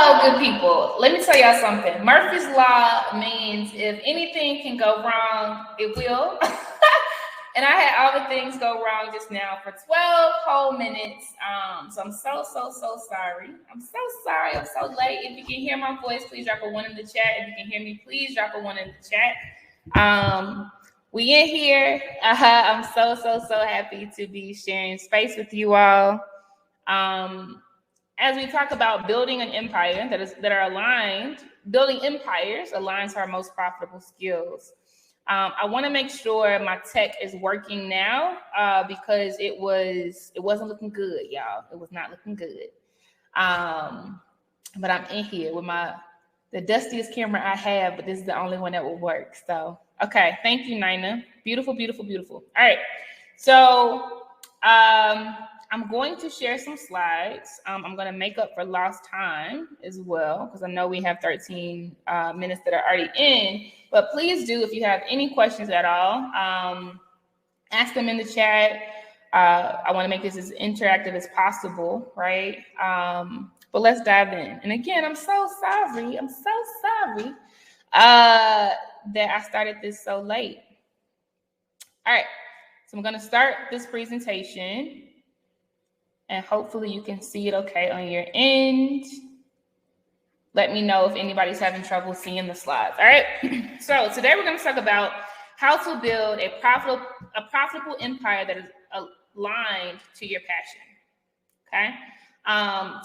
Hello, good people. Let me tell y'all something. Murphy's Law means if anything can go wrong, it will. And I had all the things go wrong just now for 12 whole minutes. So I'm so sorry. I'm so sorry. I'm so late. If you can hear my voice, please drop a 1 in the chat. If you can hear me, please drop a 1 in the chat. We in here. I'm so happy to be sharing space with you all. As we talk about building an empire that are aligned, building empires aligns to our most profitable skills. I want to make sure my tech is working now because it wasn't looking good, y'all. It was not looking good. But I'm in here with the dustiest camera I have, but this is the only one that will work. So, okay. Thank you, Nina. Beautiful. All right. So, I'm going to share some slides. I'm going to make up for lost time as well, because I know we have 13 minutes that are already in. But please do, if you have any questions at all, ask them in the chat. I want to make this as interactive as possible, right? But let's dive in. And again, I'm so sorry that I started this so late. All right, so I'm going to start this presentation. And hopefully you can see it okay on your end. Let me know if anybody's having trouble seeing the slides. All right. So today we're going to talk about how to build a profitable empire that is aligned to your passion. Okay.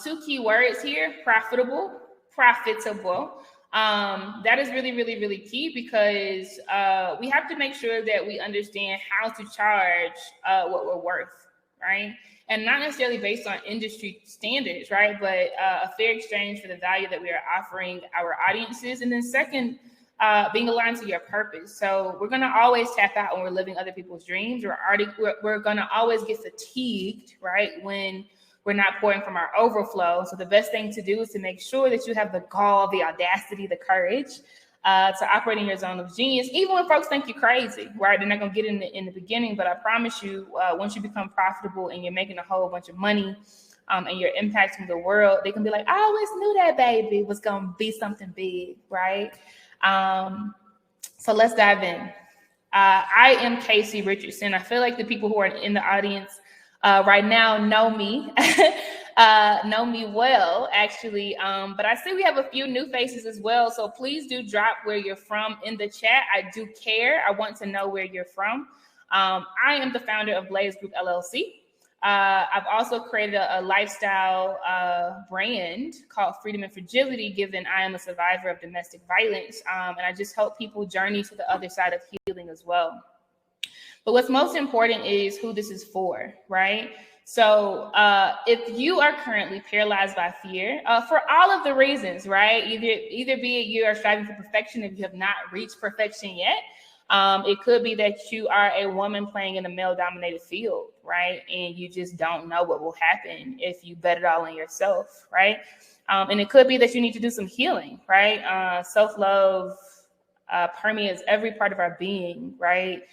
2 key words here: profitable. That is really key because we have to make sure that we understand how to charge what we're worth, right? And not necessarily based on industry standards, right? But a fair exchange for the value that we are offering our audiences. And then second, being aligned to your purpose. So we're going to always tap out when we're living other people's dreams. We're going to always get fatigued, right? When we're not pouring from our overflow. So the best thing to do is to make sure that you have the gall, the audacity, the courage to operate in your zone of genius, even when folks think you're crazy, right? They're not going to get in the beginning, but I promise you, once you become profitable and you're making a whole bunch of money and you're impacting the world, they can be like, I always knew that baby was going to be something big, right? So let's dive in. I am Casey Richardson. I feel like the people who are in the audience right now know me. Know me well, actually. But I see we have a few new faces as well. So please do drop where you're from in the chat. I do care. I want to know where you're from. I am the founder of Blaze Group LLC. I've also created a lifestyle brand called Freedom and Fragility, given I am a survivor of domestic violence. And I just help people journey to the other side of healing as well. But what's most important is who this is for, right? So if you are currently paralyzed by fear, for all of the reasons, right? Either be it you are striving for perfection if you have not reached perfection yet. It could be that you are a woman playing in a male-dominated field, right? And you just don't know what will happen if you bet it all on yourself, right? And it could be that you need to do some healing, right? Self-love permeates every part of our being, right?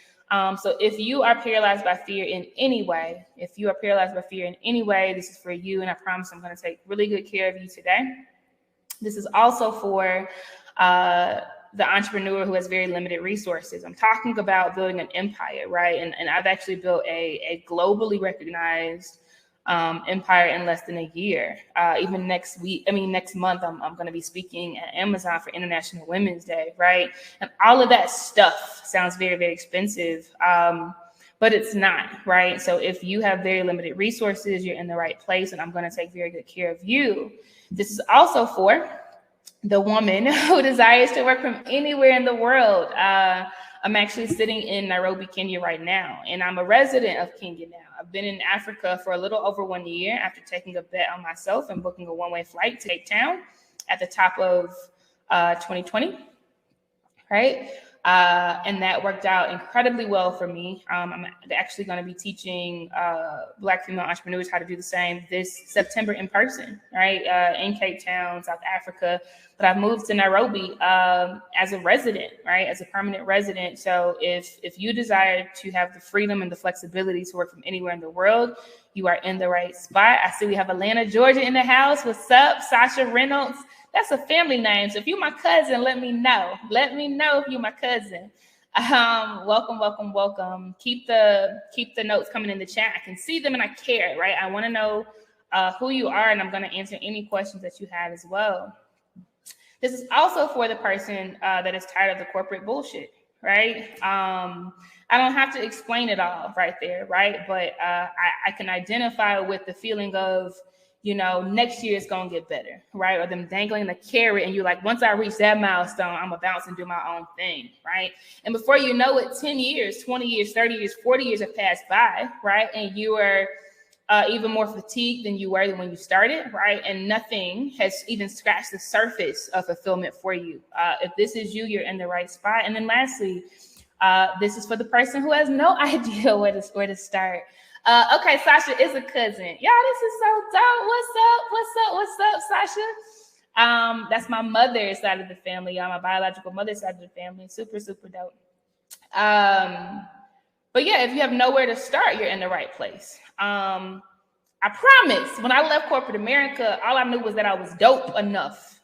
So if you are paralyzed by fear in any way, this is for you. And I promise I'm going to take really good care of you today. This is also for the entrepreneur who has very limited resources. I'm talking about building an empire, right? And I've actually built a globally recognized empire in less than a year. Even next month, I'm going to be speaking at Amazon for International Women's Day, right? And all of that stuff sounds very expensive, but it's not, right? So if you have very limited resources, you're in the right place, and I'm going to take very good care of you. This is also for the woman who desires to work from anywhere in the world. I'm actually sitting in Nairobi, Kenya right now, and I'm a resident of Kenya now. I've been in Africa for a little over 1 year after taking a bet on myself and booking a one-way flight to Cape Town at the top of 2020, right? And that worked out incredibly well for me. I'm actually going to be teaching Black female entrepreneurs how to do the same this September in person, right? In Cape Town, South Africa. But I've moved to Nairobi as a resident, right? As a permanent resident. So if you desire to have the freedom and the flexibility to work from anywhere in the world, you are in the right spot. I see we have Atlanta, Georgia in the house. What's up? Sasha Reynolds. That's a family name. So if you're my cousin, let me know. Let me know if you're my cousin. Welcome, welcome, welcome. Keep the notes coming in the chat. I can see them and I care, right? I want to know who you are, and I'm going to answer any questions that you have as well. This is also for the person that is tired of the corporate bullshit, right? I don't have to explain it all right there, right? But I can identify with the feeling of, next year is going to get better, right? Or them dangling the carrot and you're like, once I reach that milestone, I'm going to bounce and do my own thing, right? And before you know it, 10 years, 20 years, 30 years, 40 years have passed by, right? And you are even more fatigued than you were when you started, right? And nothing has even scratched the surface of fulfillment for you. If this is you, you're in the right spot. And then lastly, this is for the person who has no idea where to start. Okay, Sasha is a cousin. Y'all, this is so dope. What's up, Sasha? That's my mother's side of the family, y'all. My biological mother's side of the family. Super, super dope. But yeah, if you have nowhere to start, you're in the right place. I promise, when I left corporate America, all I knew was that I was dope enough,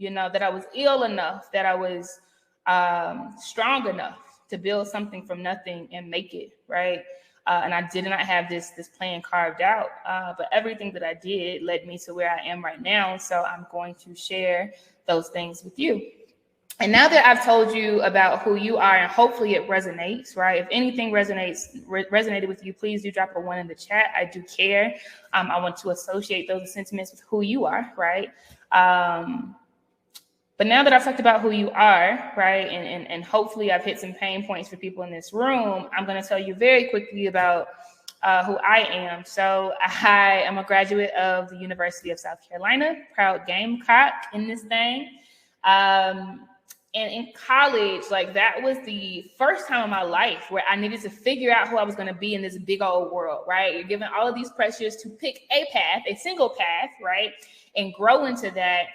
that I was ill enough, that I was strong enough to build something from nothing and make it, right? And I did not have this plan carved out, but everything that I did led me to where I am right now. So I'm going to share those things with you. And now that I've told you about who you are, and hopefully it resonates, right? If anything resonated with you, please do drop a 1 in the chat. I do care. I want to associate those sentiments with who you are, right? But now that I've talked about who you are, right, and hopefully I've hit some pain points for people in this room, I'm going to tell you very quickly about who I am. So I am a graduate of the University of South Carolina, proud Gamecock in this thing. And in college, that was the first time in my life where I needed to figure out who I was going to be in this big old world, right? You're given all of these pressures to pick a path, a single path, right, and grow into that.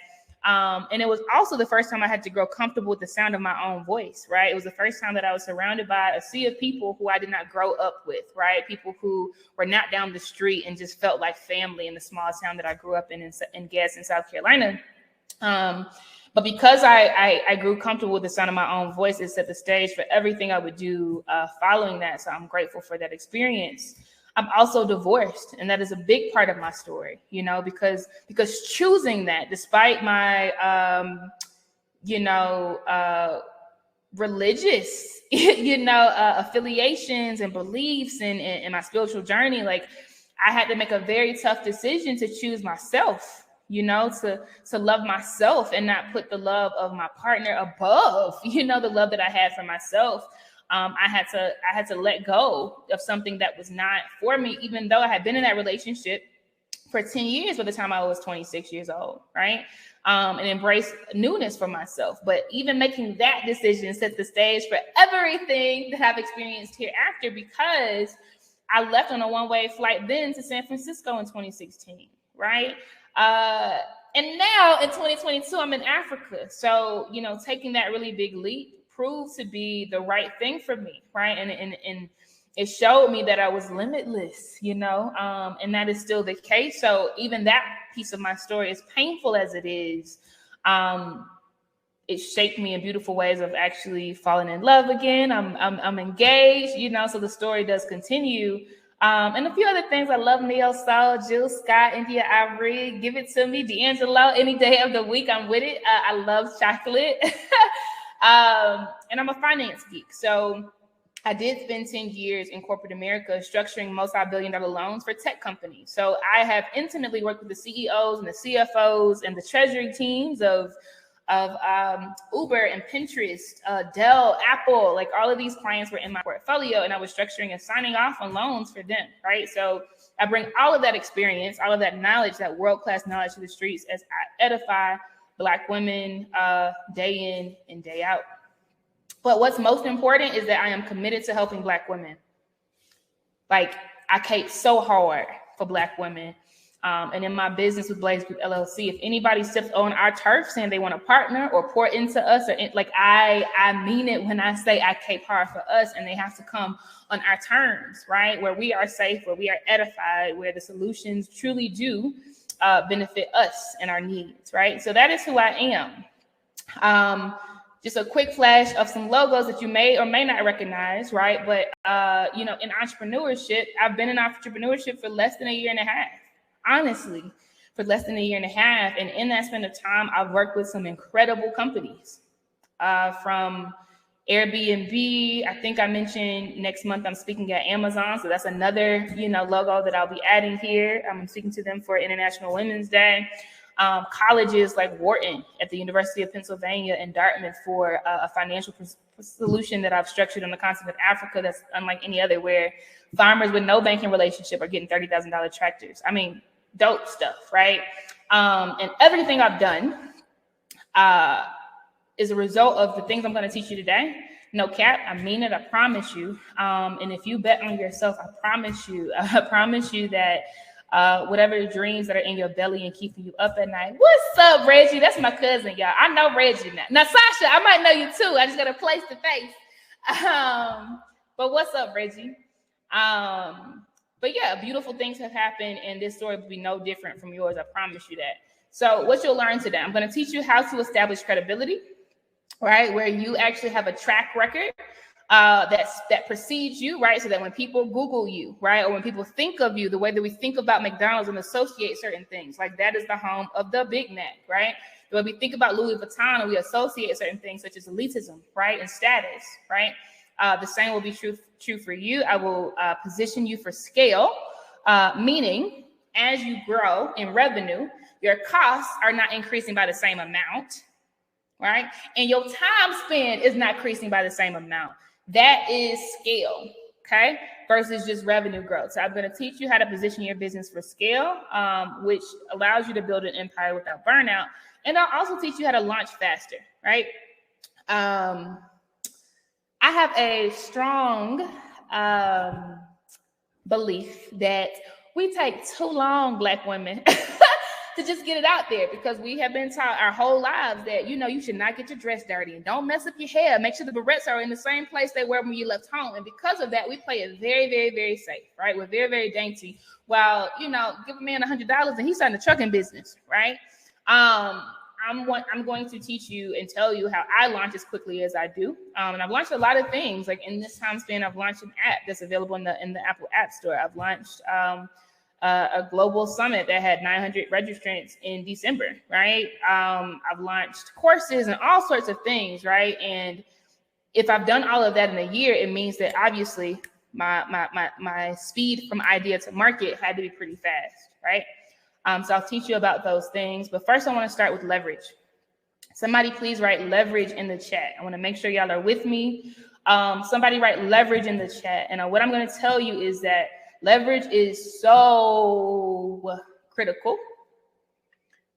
And it was also the first time I had to grow comfortable with the sound of my own voice, right? It was the first time that I was surrounded by a sea of people who I did not grow up with, right? People who were not down the street and just felt like family in the small town that I grew up in Gadsden, South Carolina. But because I grew comfortable with the sound of my own voice, it set the stage for everything I would do following that. So I'm grateful for that experience. I'm also divorced, and that is a big part of my story, because choosing that, despite my, religious, affiliations and beliefs and my spiritual journey, I had to make a very tough decision to choose myself, to love myself and not put the love of my partner above, the love that I had for myself. I had to let go of something that was not for me, even though I had been in that relationship for 10 years by the time I was 26 years old, right? And embrace newness for myself. But even making that decision set the stage for everything that I've experienced hereafter, because I left on a one-way flight then to San Francisco in 2016, right? And now in 2022, I'm in Africa. So, taking that really big leap proved to be the right thing for me, right? And it showed me that I was limitless, and that is still the case. So even that piece of my story, as painful as it is, it shaped me in beautiful ways of actually falling in love again. I'm engaged, so the story does continue. And a few other things. I love Neo Soul, Jill Scott, India Ivory, Give It To Me, D'Angelo, any day of the week, I'm with it. I love chocolate. And I'm a finance geek. So I did spend 10 years in corporate America structuring multi-billion-dollar loans for tech companies. So I have intimately worked with the CEOs and the CFOs and the treasury teams of Uber and Pinterest, Dell, Apple. All of these clients were in my portfolio, and I was structuring and signing off on loans for them, right? So I bring all of that experience, all of that knowledge, that world-class knowledge to the streets as I edify Black women day in and day out. But what's most important is that I am committed to helping Black women. Like, I cape so hard for Black women. And in my business with Blaze Group LLC, if anybody steps on our turf saying they want to partner or pour into us, or like I mean it when I say I cape hard for us, and they have to come on our terms, right? Where we are safe, where we are edified, where the solutions truly do benefit us and our needs, right? So that is who I am. Just a quick flash of some logos that you may or may not recognize, right? But, in entrepreneurship, I've been in entrepreneurship for less than a year and a half, honestly, for less than a year and a half. And in that span of time, I've worked with some incredible companies, from Airbnb. I think I mentioned next month I'm speaking at Amazon. So that's another, logo that I'll be adding here. I'm speaking to them for International Women's Day. Colleges like Wharton at the University of Pennsylvania and Dartmouth for a financial solution that I've structured on the continent of Africa that's unlike any other, where farmers with no banking relationship are getting $30,000 tractors. I mean, dope stuff, right? And everything I've done is a result of the things I'm going to teach you today. No cap, I mean it, I promise you. And if you bet on yourself, I promise you that whatever dreams that are in your belly and keeping you up at night. What's up, Reggie? That's my cousin, y'all. I know Reggie now. Now, Sasha, I might know you too. I just got to place the face. But what's up, Reggie? But yeah, beautiful things have happened, and this story will be no different from yours. I promise you that. So what you'll learn today, I'm going to teach you how to establish credibility, right? Where you actually have a track record that precedes you, right? So that when people Google you, right, or when people think of you, the way that we think about McDonald's and associate certain things, like that is the home of the Big Mac, right? When we think about Louis Vuitton and we associate certain things such as elitism, right, and status, right? The same will be true for you. I will position you for scale, meaning as you grow in revenue, your costs are not increasing by the same amount, right? And your time spent is not increasing by the same amount. That is scale, okay? Versus just revenue growth. So I'm going to teach you how to position your business for scale, which allows you to build an empire without burnout. And I'll also teach you how to launch faster, right? I have a strong belief that we take too long, Black women, to just get it out there, because we have been taught our whole lives that, you should not get your dress dirty and don't mess up your hair. Make sure the barrettes are in the same place they were when you left home. And because of that, we play it very, very, very safe, right? We're very, very dainty. While, give a man $100 and he's starting a trucking business, right? I'm going to teach you and tell you how I launch as quickly as I do. And I've launched a lot of things. Like in this time span, I've launched an app that's available in the Apple App Store. I've launched a global summit that had 900 registrants in December, right? I've launched courses and all sorts of things, right? And if I've done all of that in a year, it means that obviously my speed from idea to market had to be pretty fast, right? So I'll teach you about those things. But first, I want to start with leverage. Somebody please write leverage in the chat. I want to make sure y'all are with me. Somebody write leverage in the chat. And what I'm going to tell you is that leverage is so critical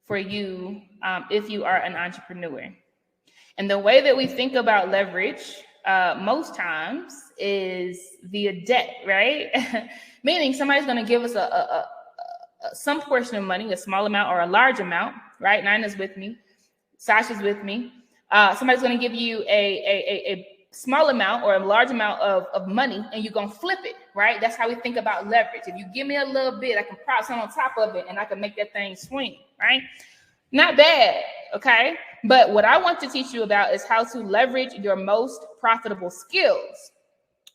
for you if you are an entrepreneur. And the way that we think about leverage most times is via debt, right? Meaning somebody's going to give us some portion of money, a small amount or a large amount, right? Nina's with me. Sasha's with me. Somebody's going to give you a small amount or a large amount of money, and you're going to flip it, right? That's how we think about leverage. If you give me a little bit, I can prop something on top of it, and I can make that thing swing, right? Not bad, okay? But what I want to teach you about is how to leverage your most profitable skills,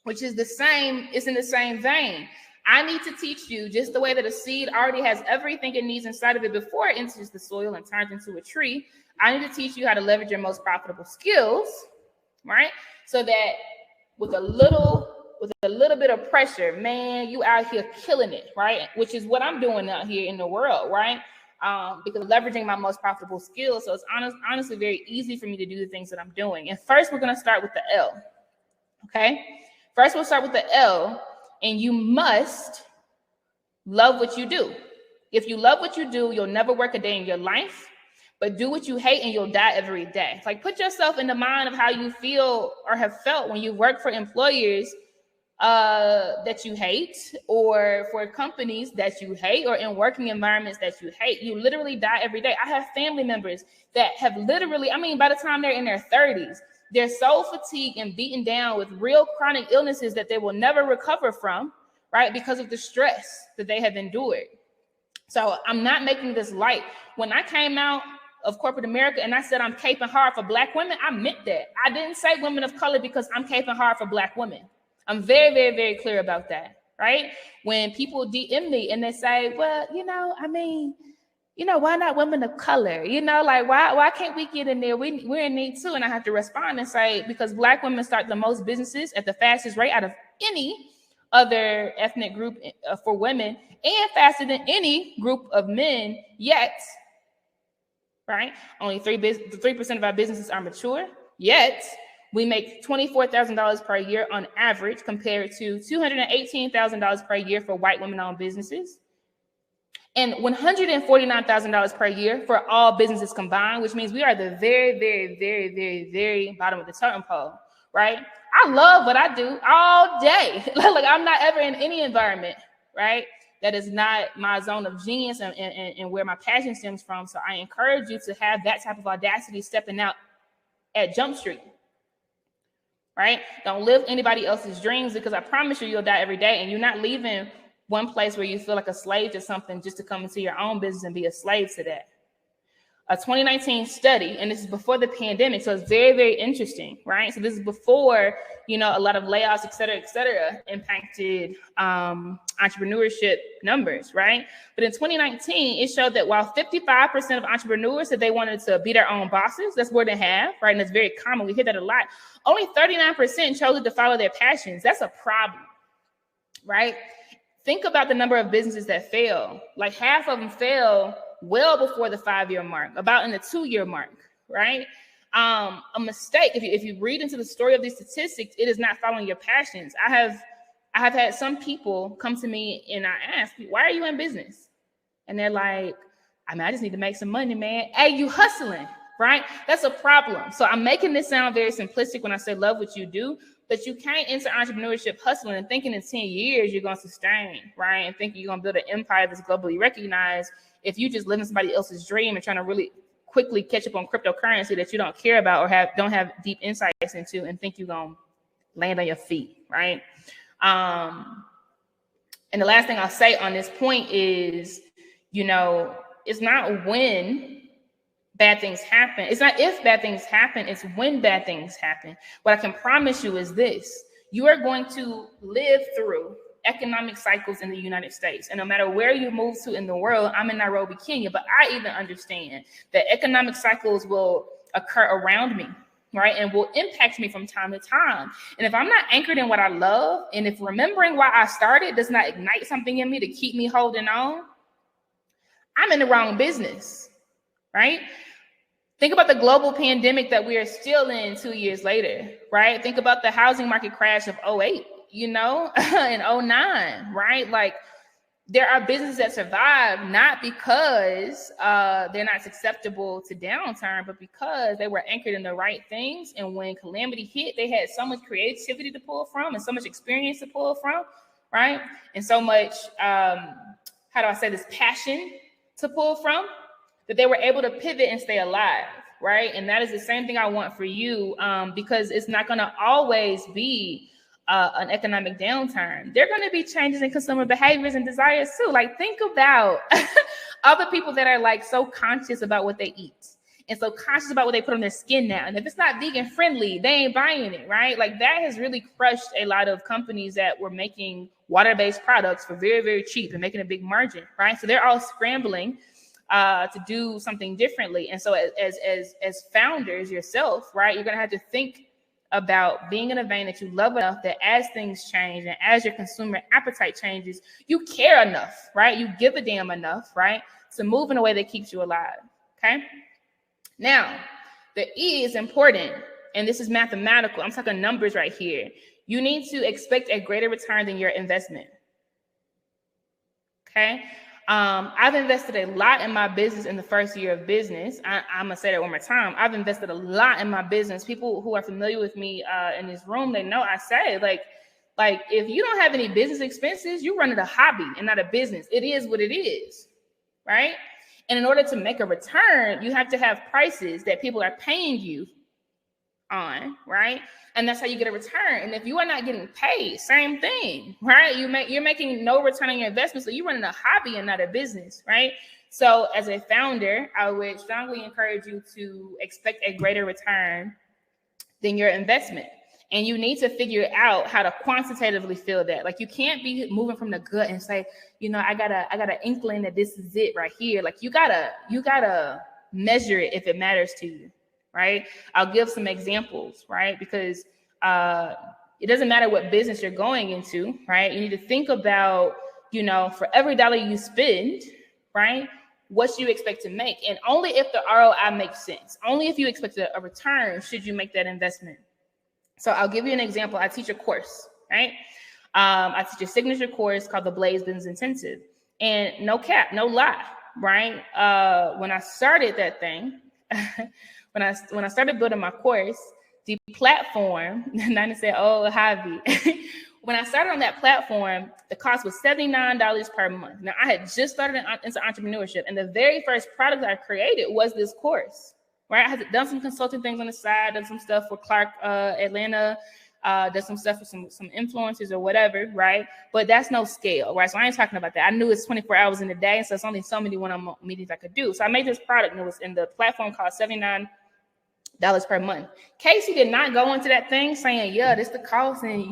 which is it's in the same vein. I need to teach you just the way that a seed already has everything it needs inside of it before it enters the soil and turns into a tree. I need to teach you how to leverage your most profitable skills, right? So that with a little bit of pressure, man, you out here killing it, right? Which is what I'm doing out here in the world, right? Because leveraging my most profitable skills. So it's honestly very easy for me to do the things that I'm doing. And first, we're going to start with the L, okay? First, we'll start with the L. And you must love what you do. If you love what you do, you'll never work a day in your life. But do what you hate and you'll die every day. Like, put yourself in the mind of how you feel or have felt when you work for employers that you hate, or for companies that you hate, or in working environments that you hate. You literally die every day. I have family members that have literally, I mean, by the time they're in their 30s, they're so fatigued and beaten down with real chronic illnesses that they will never recover from, right? Because of the stress that they have endured. So I'm not making this light. When I came out of corporate America and I said I'm caping hard for Black women, I meant that. I didn't say women of color because I'm caping hard for Black women. I'm very, very, very clear about that, right? When people DM me and they say, well, I mean, why not women of color? Like, why can't we get in there? We're in need too. And I have to respond and say, because Black women start the most businesses at the fastest rate out of any other ethnic group for women, and faster than any group of men yet, right? Only 3% of our businesses are mature, yet we make $24,000 per year on average, compared to $218,000 per year for white women-owned businesses, and $149,000 per year for all businesses combined, which means we are the very, very, very, very, very bottom of the totem pole, right? I love what I do all day. Like, I'm not ever in any environment, right, that is not my zone of genius and where my passion stems from. So I encourage you to have that type of audacity stepping out at Jump Street, right? Don't live anybody else's dreams, because I promise you'll die every day, and you're not leaving one place where you feel like a slave to something just to come into your own business and be a slave to that. A 2019 study, and this is before the pandemic, so it's very, very interesting, right? So this is before, a lot of layoffs, et cetera, impacted entrepreneurship numbers, right? But in 2019, it showed that while 55% of entrepreneurs said they wanted to be their own bosses, that's more than half, right? And that's very common. We hear that a lot. Only 39% chose to follow their passions. That's a problem, right? Think about the number of businesses that fail. Like, half of them fail well before the 5-year mark, about in the 2-year mark, right? A mistake, if you read into the story of these statistics, it is not following your passions. I have had some people come to me and I ask, why are you in business? And they're like, I just need to make some money, man. Hey, you hustling, right? That's a problem. So I'm making this sound very simplistic when I say love what you do, but you can't enter entrepreneurship hustling and thinking in 10 years you're going to sustain, right? And thinking you're going to build an empire that's globally recognized if you just live in somebody else's dream and trying to really quickly catch up on cryptocurrency that you don't care about or don't have deep insights into, and think you're going to land on your feet, right? And the last thing I'll say on this point is, it's not when bad things happen. It's not if bad things happen, it's when bad things happen. What I can promise you is this: you are going to live through economic cycles in the United States. And no matter where you move to in the world, I'm in Nairobi, Kenya, but I even understand that economic cycles will occur around me, right? And will impact me from time to time. And if I'm not anchored in what I love, and if remembering why I started does not ignite something in me to keep me holding on, I'm in the wrong business, right? Think about the global pandemic that we are still in 2 years later, right? Think about the housing market crash of 2008, in 2009, right? Like, there are businesses that survive not because they're not susceptible to downturn, but because they were anchored in the right things. And when calamity hit, they had so much creativity to pull from and so much experience to pull from, right? And so much, this passion to pull from, that they were able to pivot and stay alive, right? And that is the same thing I want for you, because it's not going to always be an economic downturn. There are going to be changes in consumer behaviors and desires too. Like, think about other people that are like so conscious about what they eat and so conscious about what they put on their skin now. And if it's not vegan friendly, they ain't buying it, right? Like, that has really crushed a lot of companies that were making water-based products for very, very cheap and making a big margin, right? So they're all scrambling to do something differently. And so as founders yourself, right, you're going to have to think about being in a vein that you love enough that as things change and as your consumer appetite changes, you care enough, right? You give a damn enough, right, to move in a way that keeps you alive, okay? Now, the E is important, and this is mathematical. I'm talking numbers right here. You need to expect a greater return than your investment, okay? I've invested a lot in my business in the first year of business. I'm gonna say that one more time. I've invested a lot in my business. People who are familiar with me in this room, they know I say like if you don't have any business expenses, you're running a hobby and not a business. It is what it is, right? And in order to make a return, you have to have prices that people are paying you on, right? And that's how you get a return. And if you are not getting paid, same thing, right? You're making no return on your investment. So you're running a hobby and not a business, right? So as a founder, I would strongly encourage you to expect a greater return than your investment. And you need to figure out how to quantitatively feel that. Like you can't be moving from the gut and say, I got an inkling that this is it right here. Like you gotta measure it if it matters to you. Right? I'll give some examples, right? Because it doesn't matter what business you're going into, right? You need to think about, for every dollar you spend, right? What you expect to make. And only if the ROI makes sense, only if you expect a return should you make that investment. So I'll give you an example. I teach a course, right? I teach a signature course called the Blaze Business Intensive. And no cap, no lie, right? When I started that thing, when I started building my course, the platform, Nina said, "Oh, Javi." When I started on that platform, the cost was $79 per month. Now, I had just started into entrepreneurship, and the very first product I created was this course, right? I had done some consulting things on the side, done some stuff for Clark Atlanta, done some stuff for some influencers or whatever, right? But that's no scale, right? So I ain't talking about that. I knew it's 24 hours in a day, so it's only so many one-on-one meetings I could do. So I made this product, and it was in the platform cost $79 per month. Casey did not go into that thing saying, yeah, this the cost, and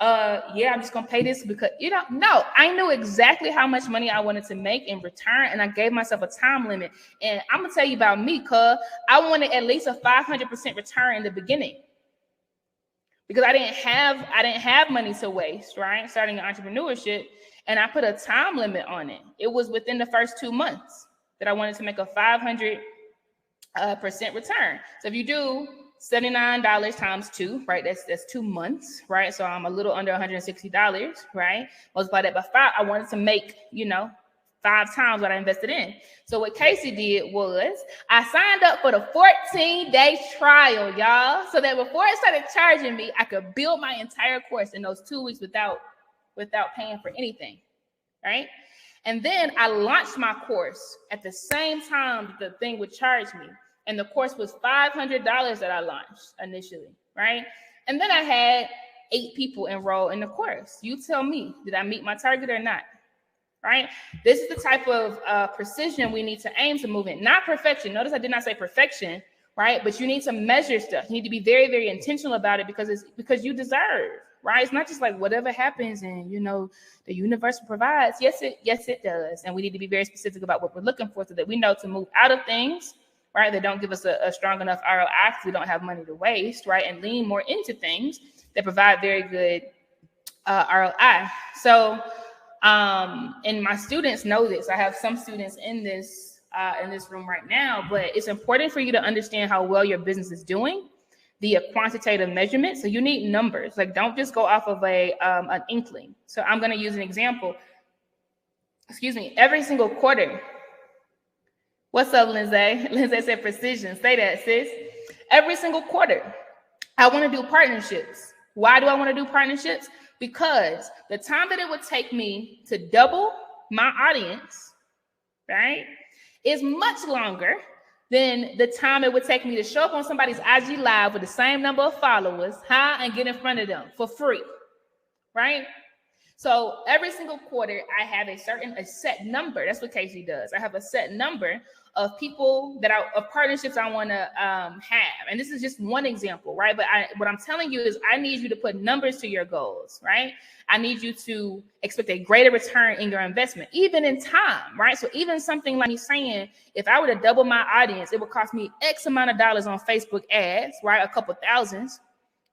I'm just gonna pay this because no, I knew exactly how much money I wanted to make in return, and I gave myself a time limit. And I'm gonna tell you about me, cuz I wanted at least a 500% return in the beginning because I didn't have money to waste, right? Starting an entrepreneurship, and I put a time limit on it. It was within the first 2 months that I wanted to make a 500% return. So if you do $79 times 2, right? That's 2 months, right? So I'm a little under $160, right? Multiply that by 5. I wanted to make, 5 times what I invested in. So what Casey did was I signed up for the 14-day trial, y'all, so that before it started charging me, I could build my entire course in those 2 weeks without paying for anything, right? And then I launched my course at the same time the thing would charge me. And the course was $500 that I launched initially, right? And then I had 8 people enroll in the course. You tell me, did I meet my target or not, right? This is the type of precision we need to aim to move in, not perfection. Notice I did not say perfection, right? But you need to measure stuff. You need to be very, very intentional about it because you deserve, right? It's not just like whatever happens and, the universe provides. Yes, it does. And we need to be very specific about what we're looking for so that we know to move out of things, right? They don't give us a strong enough ROI because we don't have money to waste, right? And lean more into things that provide very good ROI. So, and my students know this. I have some students in this room right now, but it's important for you to understand how well your business is doing, the quantitative measurement. So you need numbers. Like, don't just go off of an inkling. So I'm going to use an example. Every single quarter. What's up, Lindsay? Lindsay said precision. Say that, sis. Every single quarter, I want to do partnerships. Why do I want to do partnerships? Because the time that it would take me to double my audience, right, is much longer than the time it would take me to show up on somebody's IG Live with the same number of followers, and get in front of them for free, right? So every single quarter, I have a set number. That's what Casey does. I have a set number of people of partnerships I want to have. And this is just one example, right? But what I'm telling you is I need you to put numbers to your goals, right? I need you to expect a greater return in your investment, even in time, right? So even something like me saying, if I were to double my audience, it would cost me X amount of dollars on Facebook ads, right? A couple thousands,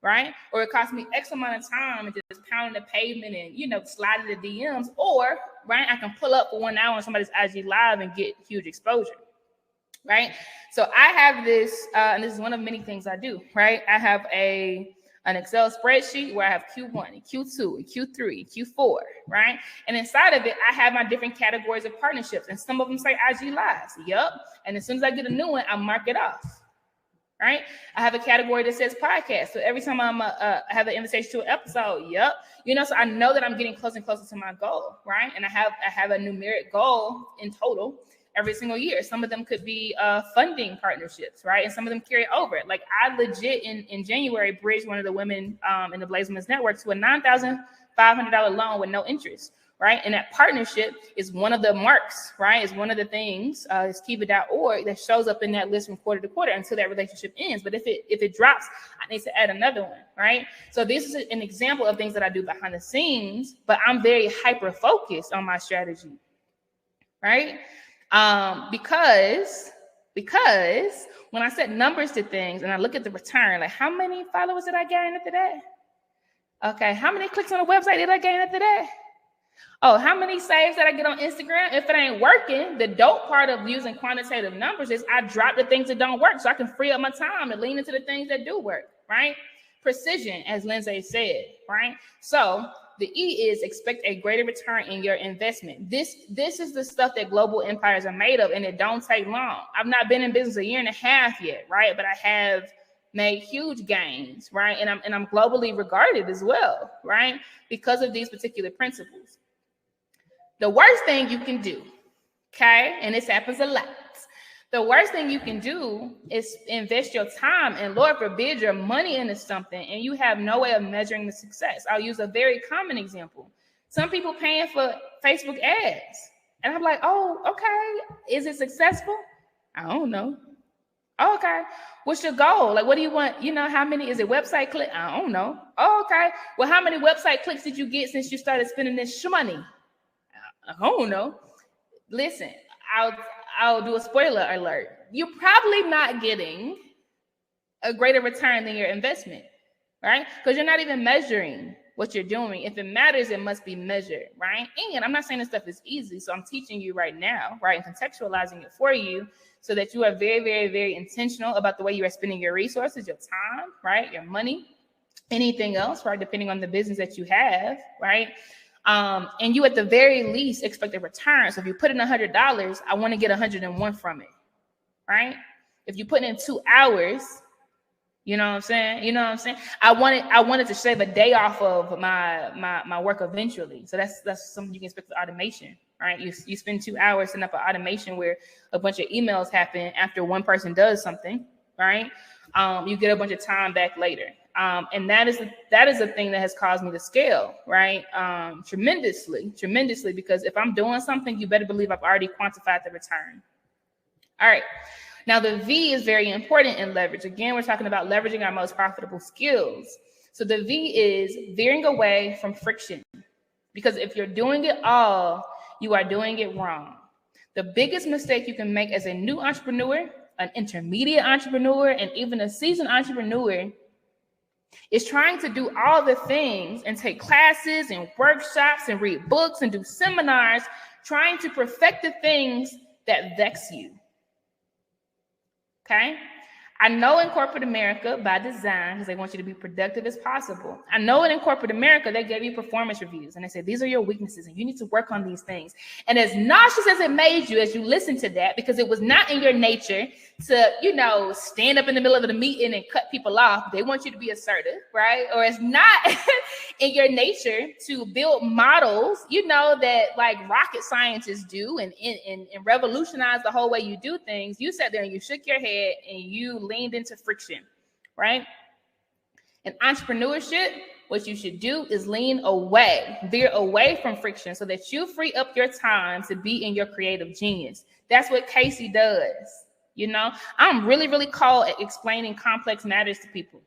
right? Or it cost me X amount of time and just pounding the pavement and, sliding the DMs, or, right, I can pull up for 1 hour on somebody's IG Live and get huge exposure, right? So I have this, and this is one of many things I do, right? I have a an Excel spreadsheet where I have Q1 and Q2 and Q3 and Q4, right? And inside of it, I have my different categories of partnerships. And some of them say IG Lives. Yep. And as soon as I get a new one, I mark it off, right? I have a category that says podcast. So every time I have an invitation to an episode, yep. So I know that I'm getting closer and closer to my goal, right? And I have a numeric goal in total every single year. Some of them could be funding partnerships, right? And some of them carry over. Like I legit in January bridged one of the women in the Blaze Women's Network to a $9,500 loan with no interest, right? And that partnership is one of the marks, right? It's one of the things, it's kiva.org that shows up in that list from quarter to quarter until that relationship ends. But if it drops, I need to add another one, right? So this is an example of things that I do behind the scenes, but I'm very hyper-focused on my strategy, right? Because when I set numbers to things and I look at the return, like how many followers did I gain after that? Okay, how many clicks on the website did I gain after that? Oh, how many saves did I get on Instagram? If it ain't working, the dope part of using quantitative numbers is I drop the things that don't work so I can free up my time and lean into the things that do work, right? Precision, as Lindsay said, right? So the E is expect a greater return in your investment. This is the stuff that global empires are made of, and it don't take long. I've not been in business a year and a half yet, right? But I have made huge gains, right? And I'm globally regarded as well, right? Because of these particular principles. The worst thing you can do, okay, and this happens a lot, the worst thing you can do is invest your time and, Lord forbid, your money into something and you have no way of measuring the success. I'll use a very common example. Some people paying for Facebook ads. And I'm like, oh, okay. Is it successful? I don't know. Oh, okay. What's your goal? Like, what do you want? How many, is it website click? I don't know. Oh, okay. Well, how many website clicks did you get since you started spending this money? I don't know. Listen, I'll do a spoiler alert. You're probably not getting a greater return than your investment, right? Because you're not even measuring what you're doing. If it matters, it must be measured, right? And I'm not saying this stuff is easy, so I'm teaching you right now, right, and contextualizing it for you so that you are very, very, very intentional about the way you are spending your resources, your time, right, your money, anything else, right, depending on the business that you have, right? And you at the very least expect a return. So if you put in $100, I want to get 101 from it, right? If you put in 2 hours, you know what I'm saying? I wanted to shave a day off of my work eventually. So that's something you can expect with automation, right? You spend 2 hours setting up an automation where a bunch of emails happen after one person does something, right? You get a bunch of time back later. And that is the thing that has caused me to scale, right? Tremendously, because if I'm doing something, you better believe I've already quantified the return. All right. Now the V is very important in leverage. Again, we're talking about leveraging our most profitable skills. So the V is veering away from friction, because if you're doing it all, you are doing it wrong. The biggest mistake you can make as a new entrepreneur, an intermediate entrepreneur, and even a seasoned entrepreneur is trying to do all the things and take classes and workshops and read books and do seminars, trying to perfect the things that vex you. Okay? I know in corporate America, by design, because they want you to be productive as possible, I know in corporate America, they gave you performance reviews and they said, these are your weaknesses and you need to work on these things. And as nauseous as it made you as you listen to that, because it was not in your nature to, stand up in the middle of the meeting and cut people off. They want you to be assertive, right? Or it's not in your nature to build models, that like rocket scientists do and revolutionize the whole way you do things. You sat there and you shook your head and you leaned into friction, right? In entrepreneurship, what you should do is veer away from friction so that you free up your time to be in your creative genius. That's what Casey does. I'm really, really called at explaining complex matters to people.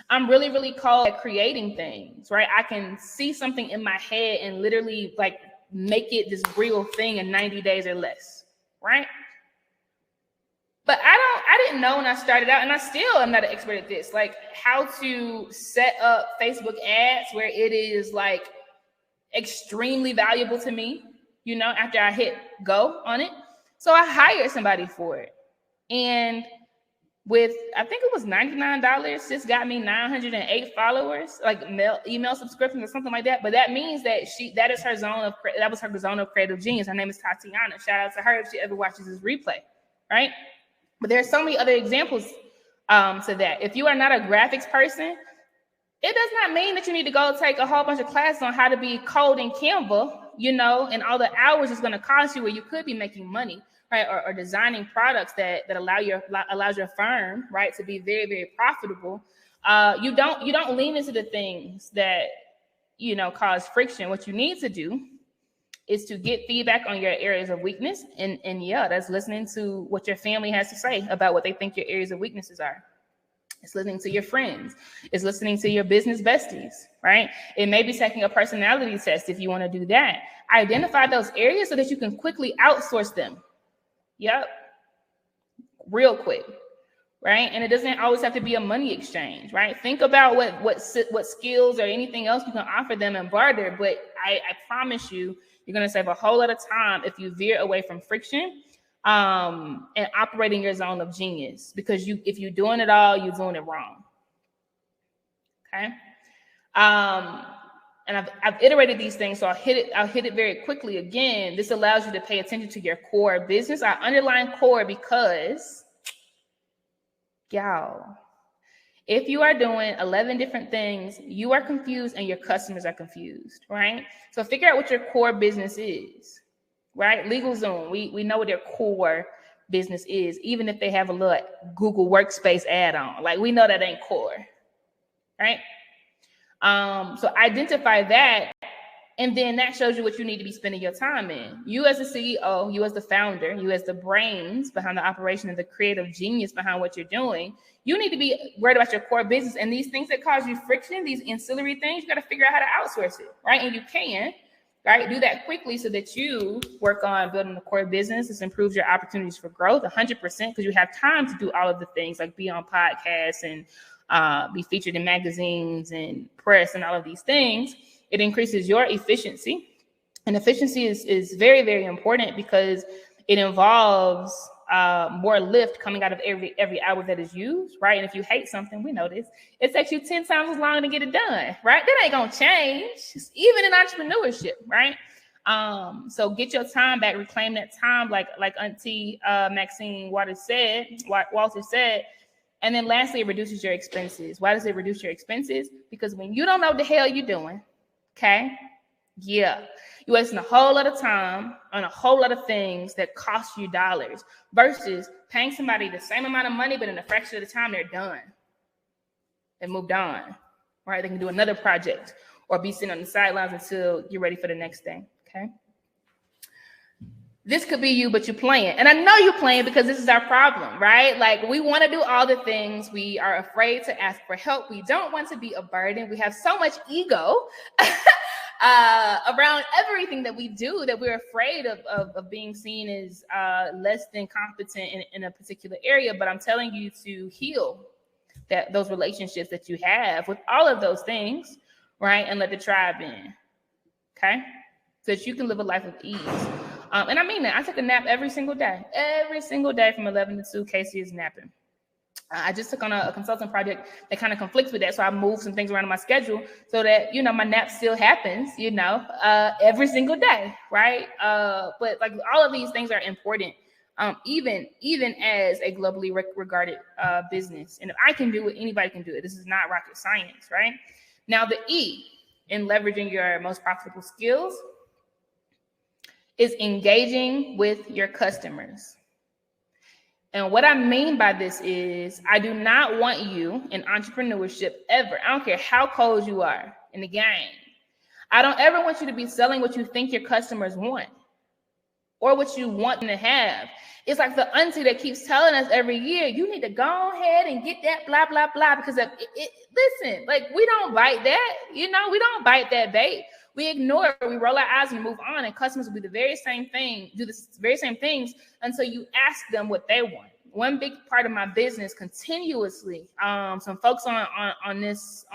I'm really, really called at creating things, right? I can see something in my head and literally like make it this real thing in 90 days or less, right? But I didn't know when I started out, and I still am not an expert at this, like how to set up Facebook ads where it is like extremely valuable to me, after I hit go on it. So I hired somebody for it. And with, I think it was $99, just got me 908 followers, like email subscriptions or something like that. But that means that that was her zone of creative genius. Her name is Tatiana. Shout out to her if she ever watches this replay, right? But there's so many other examples to that. If you are not a graphics person, it does not mean that you need to go take a whole bunch of classes on how to be code in Canva, and all the hours it's going to cost you where you could be making money, right? Or designing products that allows your firm, right, to be very, very profitable. You don't lean into the things that, cause friction. What you need to do is to get feedback on your areas of weakness. And yeah, that's listening to what your family has to say about what they think your areas of weaknesses are. It's listening to your friends. It's listening to your business besties, right? It may be taking a personality test if you want to do that. Identify those areas so that you can quickly outsource them. Yep. Real quick, right? And it doesn't always have to be a money exchange, right? Think about what skills or anything else you can offer them and barter. But I promise you're going to save a whole lot of time if you veer away from friction and operating your zone of genius, because if you're doing it all, you're doing it wrong. Okay. And I've iterated these things, so I'll hit it very quickly again. This allows you to pay attention to your core business. I underline core because, y'all, if you are doing 11 different things, you are confused and your customers are confused, right? So figure out what your core business is. Right? LegalZoom, we know what their core business is, even if they have a little Google Workspace add-on. Like, we know that ain't core, right? So identify that, and then that shows you what you need to be spending your time in. You as the CEO, you as the founder, you as the brains behind the operation and the creative genius behind what you're doing, you need to be worried about your core business. And these things that cause you friction, these ancillary things, you got to figure out how to outsource it, right? And you can. Right? Do that quickly so that you work on building the core business. This improves your opportunities for growth 100% because you have time to do all of the things like be on podcasts and be featured in magazines and press and all of these things. It increases your efficiency. And efficiency is very, very important because it involves more lift coming out of every hour that is used, right? And if you hate something, we know this, it takes you 10 times as long to get it done, right? That ain't gonna change, even in entrepreneurship, right? So get your time back, reclaim that time, like Auntie Maxine Walter said. And then lastly, it reduces your expenses. Why does it reduce your expenses? Because when you don't know what the hell you're doing, okay? Yeah, you're wasting a whole lot of time on a whole lot of things that cost you dollars versus paying somebody the same amount of money, but in a fraction of the time, they're done. They moved on, right? They can do another project or be sitting on the sidelines until you're ready for the next thing, okay? This could be you, but you're playing. And I know you're playing because this is our problem, right? Like, we want to do all the things. We are afraid to ask for help. We don't want to be a burden. We have so much ego around everything that we do that we're afraid of being seen as less than competent in a particular area. But I'm telling you to heal those relationships that you have with all of those things, right? And let the tribe in, okay? So that you can live a life of ease. And I mean that. I take a nap every single day from 11 to 2. Casey is napping. I just took on a consulting project that kind of conflicts with that. So I moved some things around in my schedule so that, my nap still happens, every single day, right? But like all of these things are important, even as a globally regarded business. And if I can do it, anybody can do it. This is not rocket science, right? Now, the E in leveraging your most profitable skills is engaging with your customers. And what I mean by this is I do not want you in entrepreneurship ever. I don't care how cold you are in the game. I don't ever want you to be selling what you think your customers want or what you want them to have. It's like the auntie that keeps telling us every year, you need to go ahead and get that blah, blah, blah, because listen, like we don't bite that, we don't bite that bait. We ignore it, we roll our eyes and move on, and customers will do the very same things until you ask them what they want. One big part of my business continuously, some folks on this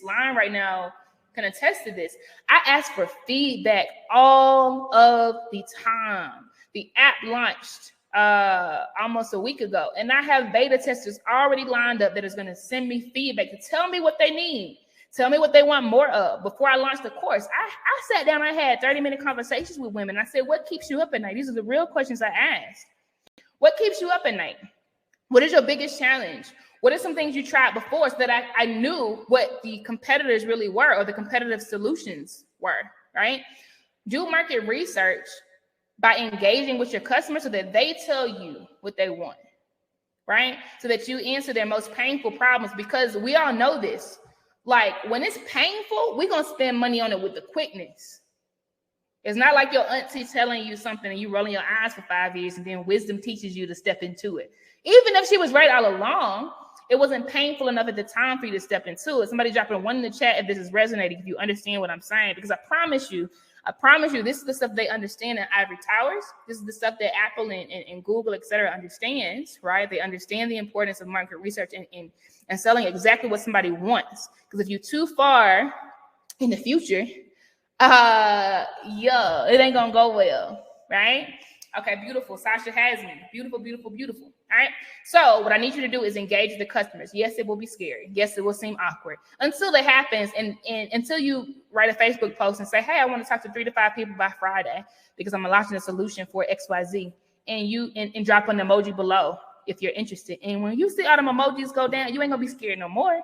line right now can attest to this. I ask for feedback all of the time. The app launched almost a week ago, and I have beta testers already lined up that is going to send me feedback to tell me what they need, tell me what they want more of before I launch the course. I sat down, I had 30-minute conversations with women. I said, what keeps you up at night? These are the real questions I asked. What keeps you up at night? What is your biggest challenge? What are some things you tried before, so that I knew what the competitors really were, or the competitive solutions were, right? Do market research by engaging with your customers so that they tell you what they want, right? So that you answer their most painful problems, because we all know this. Like, when it's painful, we're going to spend money on it with the quickness. It's not like your auntie telling you something and you rolling your eyes for 5 years and then wisdom teaches you to step into it. Even if she was right all along, it wasn't painful enough at the time for you to step into it. Somebody dropping one in the chat if this is resonating, if you understand what I'm saying, because I promise you, this is the stuff they understand in Ivory Towers. This is the stuff that Apple and Google, et cetera, understands, right? They understand the importance of market research and selling exactly what somebody wants. Because if you're too far in the future, it ain't gonna go well, right? Okay, beautiful. Sasha has me. Beautiful, beautiful, beautiful. All right. So what I need you to do is engage with the customers. Yes, it will be scary. Yes, it will seem awkward until it happens, and until you write a Facebook post and say, hey, I want to talk to 3 to 5 people by Friday because I'm launching a solution for XYZ, and you and drop an emoji below if you're interested. And when you see all them emojis go down, you ain't gonna be scared no more.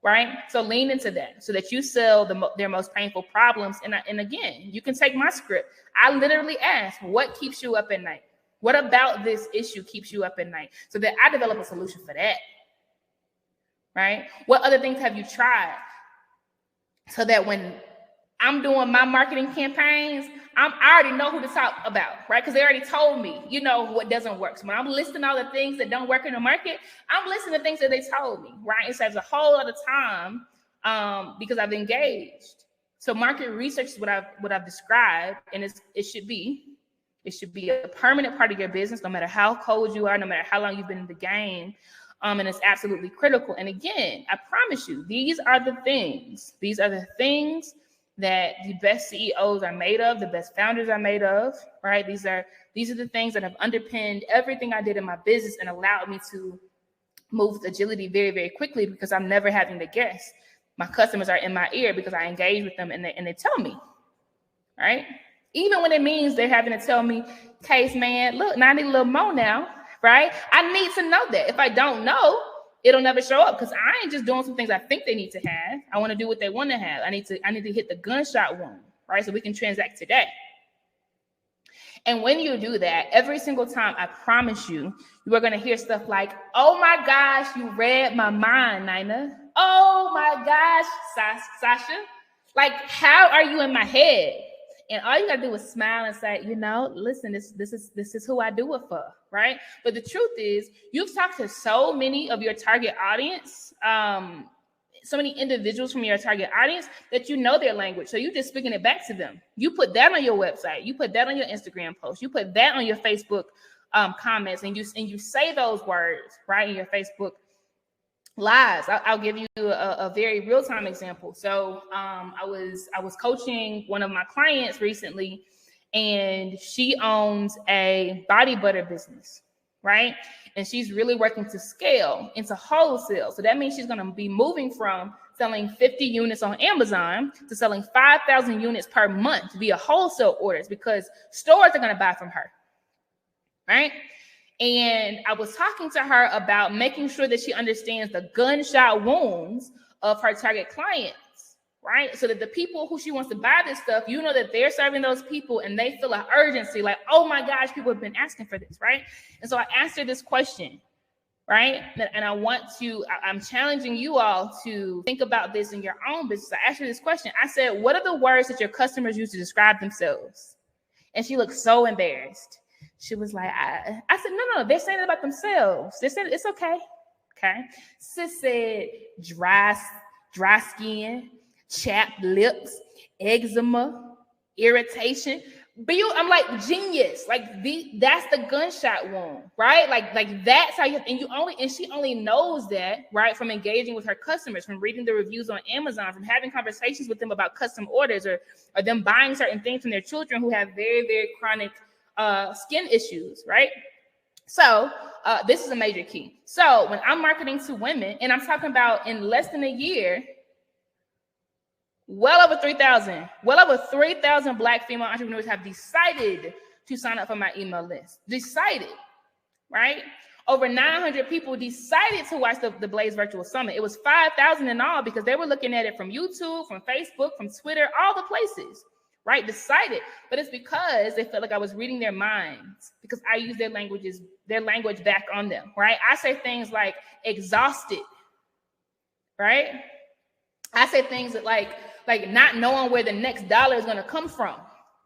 Right? So lean into that so that you sell their most painful problems. And again, you can take my script. I literally ask, what keeps you up at night? What about this issue keeps you up at night? So that I develop a solution for that. Right? What other things have you tried? So that when I'm doing my marketing campaigns, I already know who to talk about, right? Because they already told me, what doesn't work. So when I'm listing all the things that don't work in the market, I'm listing the things that they told me, right? It saves a whole lot of time because I've engaged. So market research is what I've described, and it should be a permanent part of your business, no matter how cold you are, no matter how long you've been in the game. And it's absolutely critical. And again, I promise you, these are the things that the best CEOs are made of, the best founders are made of, right? These are the things that have underpinned everything I did in my business and allowed me to move with agility very, very quickly, because I'm never having to guess. My customers are in my ear because I engage with them and they tell me, right? Even when it means they're having to tell me, Case, man, look, now I need a little more now, right? I need to know that. If I don't know, it'll never show up, because I ain't just doing some things I think they need to have. I want to do what they want to have. I need to hit the gunshot wound, right? So we can transact today. And when you do that, every single time, I promise you are going to hear stuff like, oh my gosh, you read my mind, Nina. Oh my gosh, Sasha. Like, how are you in my head? And all you gotta do is smile and say, listen, this is who I do it for, right? But the truth is, you've talked to so many of your target audience, so many individuals from your target audience, that you know their language. So you're just speaking it back to them. You put that on your website. You put that on your Instagram post. You put that on your Facebook comments, and you say those words, right, in your Facebook lives. I'll give you a very real-time example. So I was coaching one of my clients recently, and she owns a body butter business, right? And she's really working to scale into wholesale. So that means she's going to be moving from selling 50 units on Amazon to selling 5,000 units per month via wholesale orders, because stores are going to buy from her, right? And I was talking to her about making sure that she understands the gunshot wounds of her target clients, right? So that the people who she wants to buy this stuff, that they're serving those people and they feel an urgency, like, oh my gosh, people have been asking for this, right? And so I asked her this question, right? And I'm challenging you all to think about this in your own business. I asked her this question. I said, what are the words that your customers use to describe themselves? And she looked so embarrassed. She was like, I said, no, they're saying it about themselves. They said it's okay. Okay. Sis said dry skin, chapped lips, eczema, irritation. But I'm like, genius. Like that's the gunshot wound, right? Like that's how she only knows that, right, from engaging with her customers, from reading the reviews on Amazon, from having conversations with them about custom orders, or them buying certain things from their children who have very, very chronic skin issues, right? So this is a major key. So when I'm marketing to women, and I'm talking about in less than a year, well over 3,000 Black female entrepreneurs have decided to sign up for my email list. Decided, right? Over 900 people decided to watch the Blaze Virtual Summit. It was 5,000 in all because they were looking at it from YouTube, from Facebook, from Twitter, all the places, right? Decided. But it's because they felt like I was reading their minds, because I use their language back on them, right? I say things like exhausted, right? I say things that like not knowing where the next dollar is going to come from,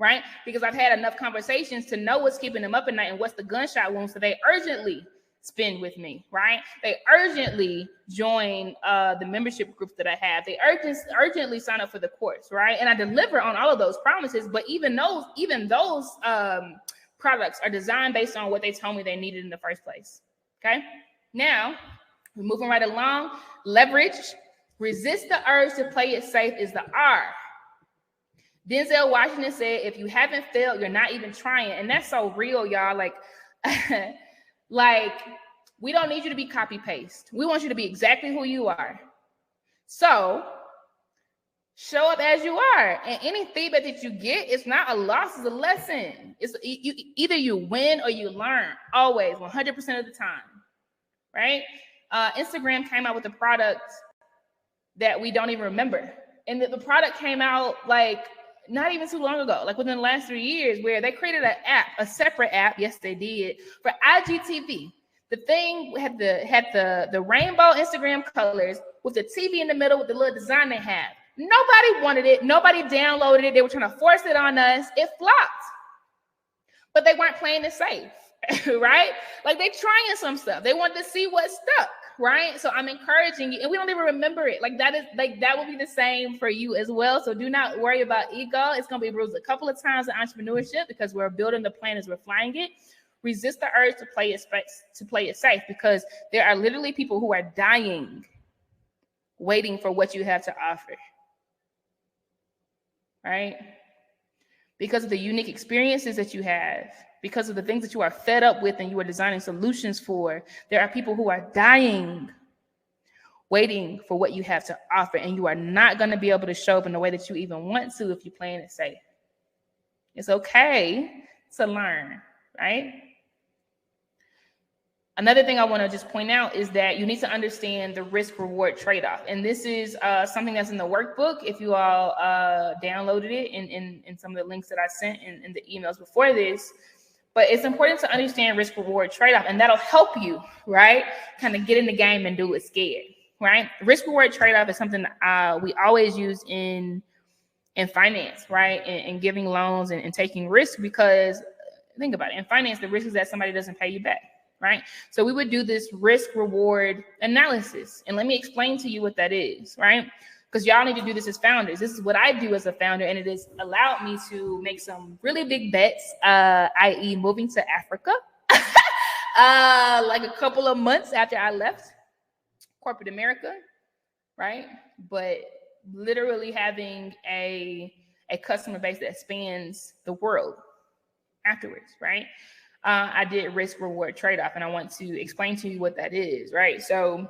right? Because I've had enough conversations to know what's keeping them up at night and what's the gunshot wound. So they urgently spend with me, right? They urgently join the membership groups that I have. They urgently sign up for the course, right? And I deliver on all of those promises. But even those products are designed based on what they told me they needed in the first place. Okay. Now we're moving right along. Leverage. Resist the urge to play it safe is the R. Denzel Washington said, if you haven't failed, you're not even trying. And that's so real, y'all. Like, we don't need you to be copy paste. We want you to be exactly who you are. So show up as you are. And any feedback that you get, it's not a loss, it's a lesson. It's either you win or you learn, always, 100% of the time, right? Instagram came out with a product that we don't even remember. And the product came out like not even too long ago, like within the last 3 years, where they created an app, a separate app. Yes, they did, for IGTV. The thing had the rainbow Instagram colors with the TV in the middle with the little design they have. Nobody wanted it. Nobody downloaded it. They were trying to force it on us. It flopped. But they weren't playing it safe, right? Like they trying some stuff. They wanted to see what stuck. Right. So I'm encouraging you, and we don't even remember it. That will be the same for you as well. So do not worry about ego. It's going to be bruised a couple of times in entrepreneurship because we're building the plan as we're flying it. Resist the urge to play it safe, because there are literally people who are dying waiting for what you have to offer. Right. Because of the unique experiences that you have, because of the things that you are fed up with and you are designing solutions for, there are people who are dying, waiting for what you have to offer. And you are not going to be able to show up in the way that you even want to if you're playing it safe. It's okay to learn, right? Another thing I want to just point out is that you need to understand the risk-reward trade-off. And this is something that's in the workbook, if you all downloaded it in some of the links that I sent in the emails before this. But it's important to understand risk-reward trade-off, and that'll help you, right, kind of get in the game and do it scared, right? Risk-reward trade-off is something we always use in finance, right, and giving loans and taking risk, because think about it. In finance, the risk is that somebody doesn't pay you back. Right. So we would do this risk reward analysis. And let me explain to you what that is. Right. Because y'all need to do this as founders. This is what I do as a founder. And it has allowed me to make some really big bets, i.e. moving to Africa, like a couple of months after I left corporate America. Right. But literally having a customer base that spans the world afterwards. Right. I did risk reward trade-off, and I want to explain to you what that is, right? So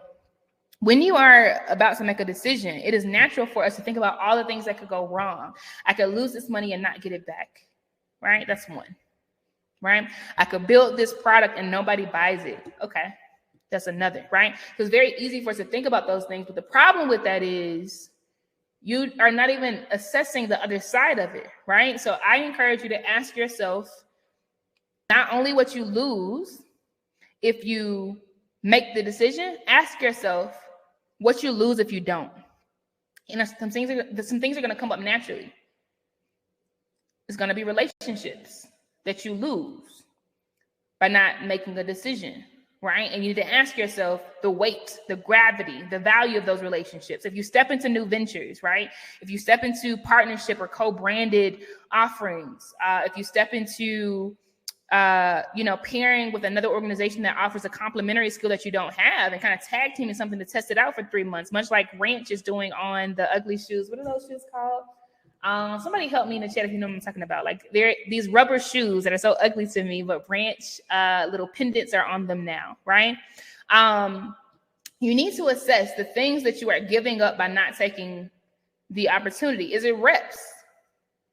when you are about to make a decision, it is natural for us to think about all the things that could go wrong. I could lose this money and not get it back, right? That's one, right? I could build this product and nobody buys it. Okay, that's another, right? So it's very easy for us to think about those things, but the problem with that is you are not even assessing the other side of it, right? So I encourage you to ask yourself, not only what you lose if you make the decision, ask yourself what you lose if you don't. And some things are going to come up naturally. It's going to be relationships that you lose by not making a decision, right? And you need to ask yourself the weight, the gravity, the value of those relationships. If you step into new ventures, right? If you step into partnership or co-branded offerings, if you step into pairing with another organization that offers a complementary skill that you don't have and kind of tag teaming something to test it out for 3 months, much like Ranch is doing on the ugly shoes. What are those shoes called? Somebody help me in the chat if you know what I'm talking about. Like there, these rubber shoes that are so ugly to me, but branch little pendants are on them now, right? You need to assess the things that you are giving up by not taking the opportunity. Is it reps?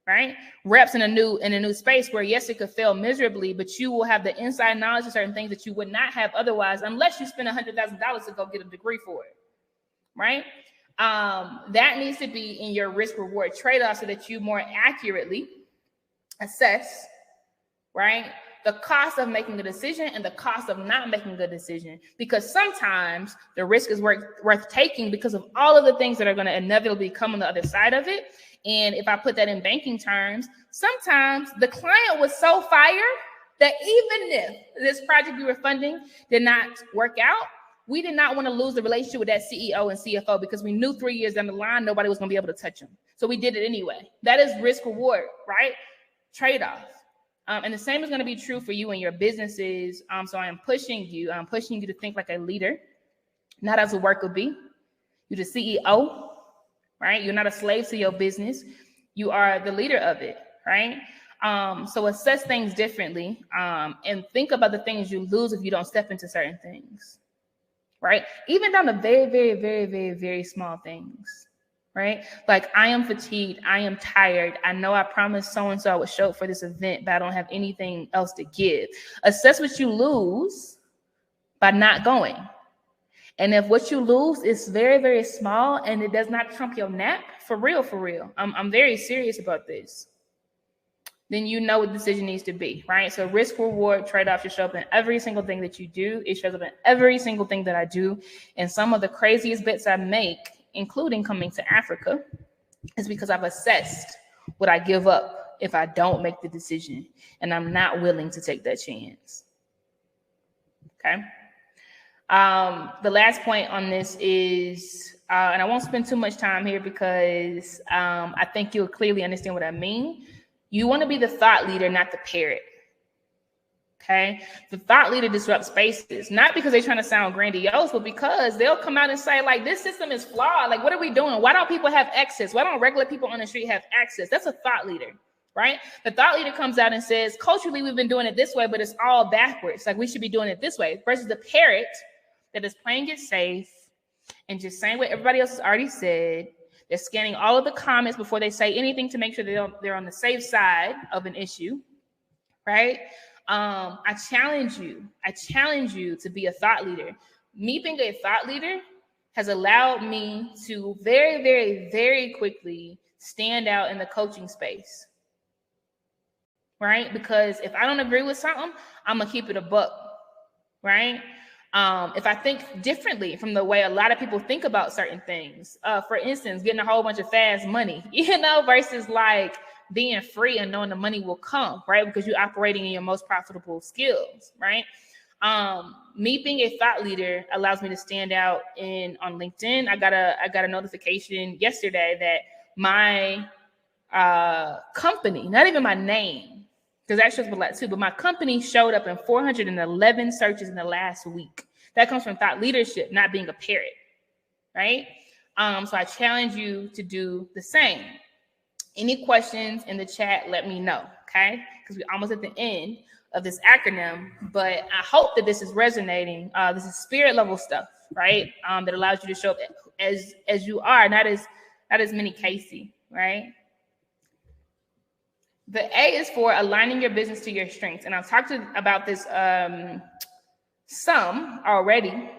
Right? Reps in a new space where, yes, it could fail miserably, but you will have the inside knowledge of certain things that you would not have otherwise, unless you spend $100,000 to go get a degree for it. Right? That needs to be in your risk reward trade-off so that you more accurately assess, right, the cost of making a decision and the cost of not making a decision. Because sometimes the risk is worth taking because of all of the things that are going to inevitably come on the other side of it. And if I put that in banking terms, sometimes the client was so fired that even if this project we were funding did not work out, we did not want to lose the relationship with that CEO and CFO because we knew 3 years down the line, nobody was going to be able to touch them. So we did it anyway. That is risk reward, right? Trade-off. And the same is going to be true for you and your businesses. So I'm pushing you to think like a leader, not as a worker bee. You're the CEO. Right? You're not a slave to your business. You are the leader of it, right? So assess things differently and think about the things you lose if you don't step into certain things, right? Even down to very, very, very, very, very small things, right? Like, I am fatigued. I am tired. I know I promised so-and-so I would show up for this event, but I don't have anything else to give. Assess what you lose by not going. And if what you lose is very, very small and it does not trump your nap, for real, I'm very serious about this, then you know what the decision needs to be, right? So risk reward trade-off should show up in every single thing that you do. It shows up in every single thing that I do. And some of the craziest bets I make, including coming to Africa, is because I've assessed what I give up if I don't make the decision, and I'm not willing to take that chance. Okay. The last point on this is, and I won't spend too much time here because I think you'll clearly understand what I mean. You want to be the thought leader, not the parrot. Okay. The thought leader disrupts spaces, not because they're trying to sound grandiose, but because they'll come out and say, like, this system is flawed. Like, what are we doing? Why don't people have access? Why don't regular people on the street have access? That's a thought leader. Right? The thought leader comes out and says, culturally, we've been doing it this way, but it's all backwards. Like, we should be doing it this way, versus the parrot that is playing it safe and just saying what everybody else has already said. They're scanning all of the comments before they say anything to make sure they're on the safe side of an issue, right? I challenge you to be a thought leader. Me being a thought leader has allowed me to very, very, very quickly stand out in the coaching space, right? Because if I don't agree with something, I'm going to keep it a buck, right? If I think differently from the way a lot of people think about certain things, for instance, getting a whole bunch of fast money, versus like being free and knowing the money will come, right? Because you're operating in your most profitable skills, right? Me being a thought leader allows me to stand out on LinkedIn. I got a notification yesterday that my company, not even my name, because that shows up a lot too, but my company showed up in 411 searches in the last week. That comes from thought leadership, not being a parrot, right? So I challenge you to do the same. Any questions in the chat, let me know, okay? Because we're almost at the end of this acronym, but I hope that this is resonating. This is spirit level stuff, right? That allows you to show up as you are, not as mini Casey, right? The A is for aligning your business to your strengths. And I've talked about this some already,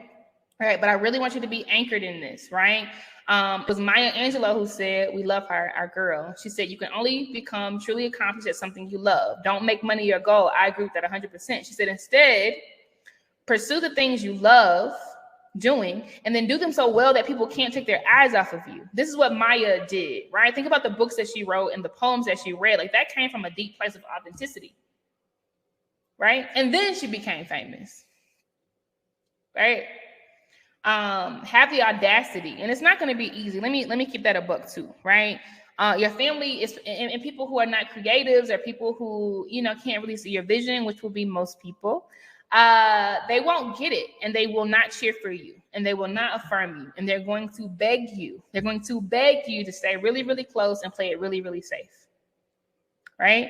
right? But I really want you to be anchored in this, right? It was Maya Angelou who said, we love her, our girl. She said, you can only become truly accomplished at something you love. Don't make money your goal. I agree with that 100%. She said, instead, pursue the things you love doing and then do them so well that people can't take their eyes off of you. This is what Maya did, right? Think about the books that she wrote and the poems that she read. Like, that came from a deep place of authenticity, right? And then she became famous, right? Have the audacity, and it's not going to be easy. Let me keep that a buck too, right? Your family is, and people who are not creatives or people who, can't really see your vision, which will be most people. they won't get it, and they will not cheer for you, and they will not affirm you, and they're going to beg you. They're going to beg you to stay really, really close and play it really, really safe, right?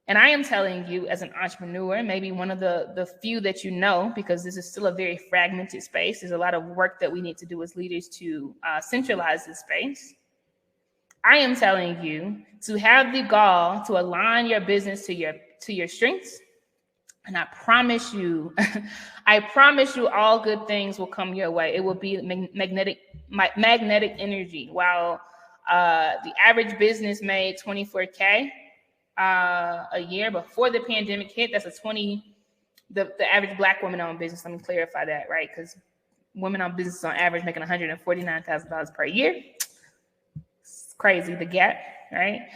And I am telling you, as an entrepreneur, maybe one of the few that you know, because this is still a very fragmented space. There's a lot of work that we need to do as leaders to centralize this space. I am telling you to have the gall to align your business to your strengths. And I promise you, all good things will come your way. It will be magnetic energy. While the average business made $24K a year before the pandemic hit, that's the average Black woman-owned business. Let me clarify that, right? Because women-owned business on average making $149,000 per year. It's crazy, the gap, right?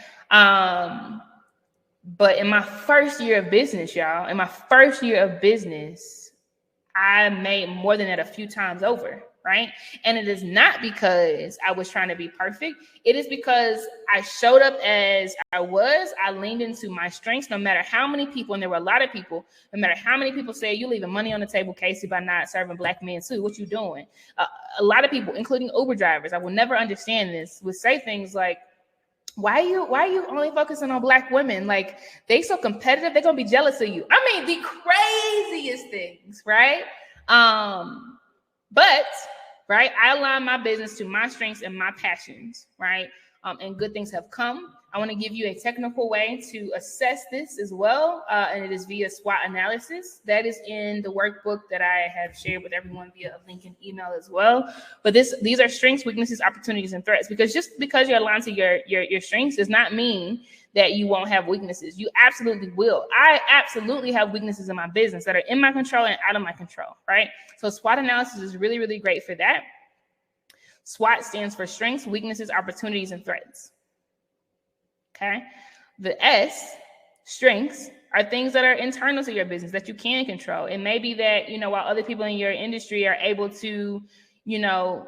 But in my first year of business, y'all, I made more than that a few times over, right? And it is not because I was trying to be perfect. It is because I showed up as I was. I leaned into my strengths, no matter how many people, and there were a lot of people, no matter how many people say, you leaving money on the table, Casey, by not serving Black men too. What you doing? A lot of people, including Uber drivers, I will never understand this, would say things like, why are you only focusing on Black women? Like, they so competitive, they're gonna be jealous of you. I mean, the craziest things, right? But right, I align my business to my strengths and my passions, right? And good things have come. I want to give you a technical way to assess this as well, and it is via SWOT analysis. That is in the workbook that I have shared with everyone via a link and email as well. But these are strengths, weaknesses, opportunities, and threats. Because just because you're aligned to your strengths does not mean that you won't have weaknesses. You absolutely will. I absolutely have weaknesses in my business that are in my control and out of my control, right? So SWOT analysis is really, really great for that. SWOT stands for strengths, weaknesses, opportunities, and threats. Okay. The S, strengths, are things that are internal to your business that you can control. It may be that, while other people in your industry are able to,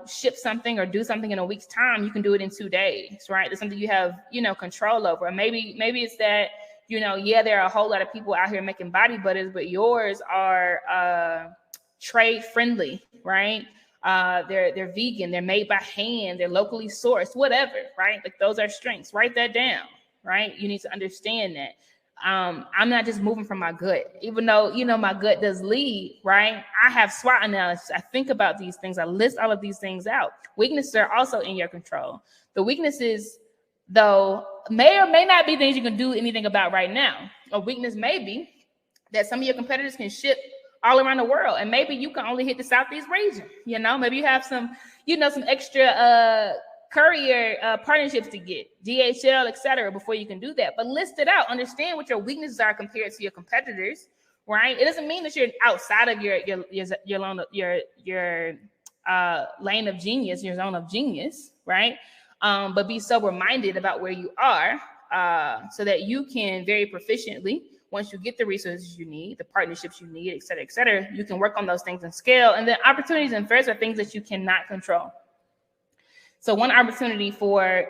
ship something or do something in a week's time, you can do it in 2 days, right? There's something you have, control over. Or maybe it's that, there are a whole lot of people out here making body butters, but yours are trade friendly, right? They're vegan, they're made by hand, they're locally sourced, whatever, right? Like, those are strengths. Write that down, right? You need to understand that. I'm not just moving from my gut, even though, my gut does lead, right? I have SWOT analysis. I think about these things. I list all of these things out. Weaknesses are also in your control. The weaknesses, though, may or may not be things you can do anything about right now. A weakness may be that some of your competitors can ship all around the world, and maybe you can only hit the Southeast region. Maybe you have some extra courier partnerships to get, DHL, etc., before you can do that. But list it out. Understand what your weaknesses are compared to your competitors, right? It doesn't mean that you're outside of your lane of genius, your zone of genius, right? But be sober-minded about where you are, so that you can very proficiently, once you get the resources you need, the partnerships you need, et cetera, you can work on those things and scale. And then opportunities and threats are things that you cannot control. So one opportunity for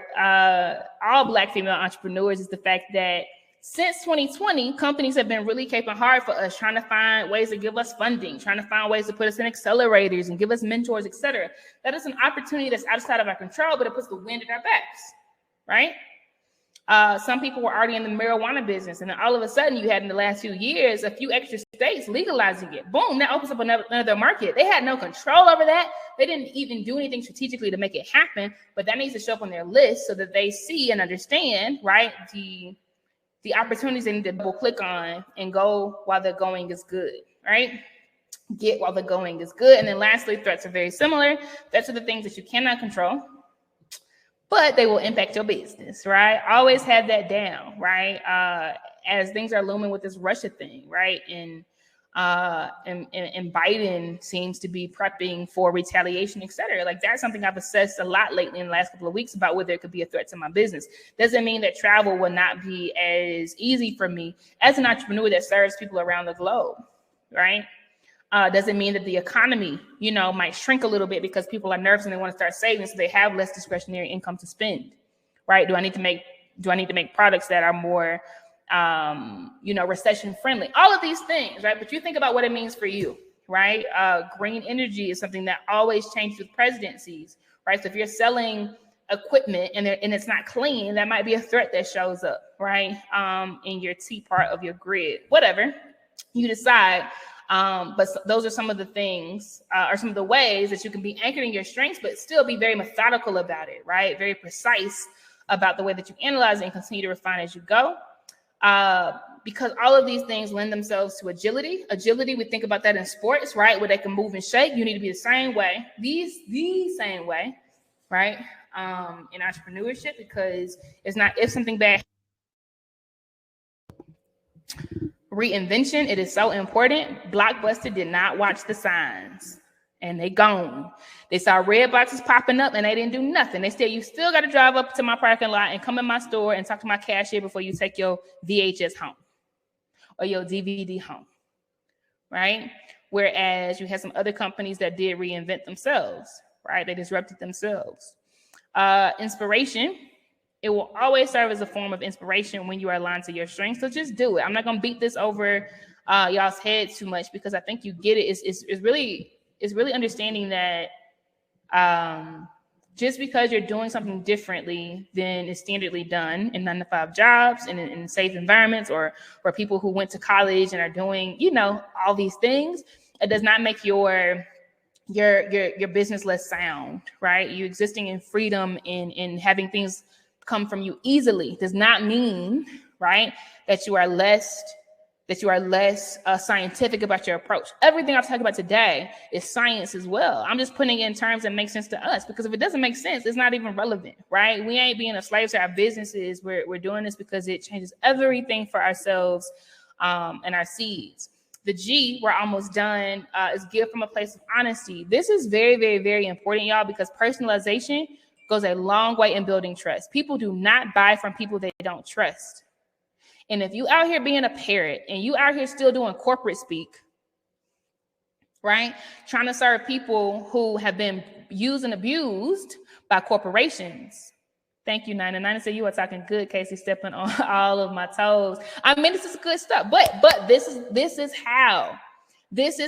all Black female entrepreneurs is the fact that since 2020, companies have been really caping hard for us, trying to find ways to give us funding, trying to find ways to put us in accelerators and give us mentors, et cetera. That is an opportunity that's outside of our control, but it puts the wind in our backs, right? Some people were already in the marijuana business, and then all of a sudden you had in the last few years a few extra states legalizing it. Boom, that opens up another market. They had no control over that. They didn't even do anything strategically to make it happen, but that needs to show up on their list so that they see and understand, right, the opportunities they need to double click on and go while the going is good, right? Get while the going is good. And then lastly, threats are very similar. Threats are the things that you cannot control, but they will impact your business, right? Always have that down, right? As things are looming with this Russia thing, right? And Biden seems to be prepping for retaliation, et cetera. Like, that's something I've assessed a lot lately in the last couple of weeks about whether it could be a threat to my business. Doesn't mean that travel will not be as easy for me as an entrepreneur that serves people around the globe, right? Doesn't mean that the economy, might shrink a little bit because people are nervous and they want to start saving, so they have less discretionary income to spend, right? Do I need to make products that are more recession friendly, all of these things, right? But you think about what it means for you, right? Green energy is something that always changes with presidencies, right? So if you're selling equipment and it's not clean, that might be a threat that shows up, right? In your T part of your grid, whatever you decide. But those are some of the things, or some of the ways that you can be anchored in your strengths, but still be very methodical about it, right? Very precise about the way that you analyze it and continue to refine as you go. Because all of these things lend themselves to agility. Agility, we think about that in sports, right? Where they can move and shake. You need to be the same way, the same way, right? In entrepreneurship, because it's not if something bad. Reinvention, it is so important. Blockbuster did not watch the signs, and they gone. They saw red boxes popping up and they didn't do nothing. They said, you still got to drive up to my parking lot and come in my store and talk to my cashier before you take your VHS home or your DVD home, right? Whereas you had some other companies that did reinvent themselves, right? They disrupted themselves. Inspiration, it will always serve as a form of inspiration when you are aligned to your strengths. So just do it. I'm not going to beat this over y'all's head too much, because I think you get it. It's really understanding that just because you're doing something differently than is standardly done in 9-to-5 jobs and in safe environments, or people who went to college and are doing, all these things, it does not make your business less sound, right? You existing in freedom and having things come from you easily does not mean, right, that you are less scientific about your approach. Everything I've talked about today is science as well. I'm just putting it in terms that make sense to us, because if it doesn't make sense, it's not even relevant, right? We ain't being a slave to our businesses. We're doing this because it changes everything for ourselves and our seeds. The G, we're almost done, is give from a place of honesty. This is very, very, very important, y'all, because personalization goes a long way in building trust. People do not buy from people they don't trust. And if you out here being a parrot and you out here still doing corporate speak, right? Trying to serve people who have been used and abused by corporations. Thank you, 99. So you are talking good, Casey, stepping on all of my toes. I mean, this is good stuff, but this is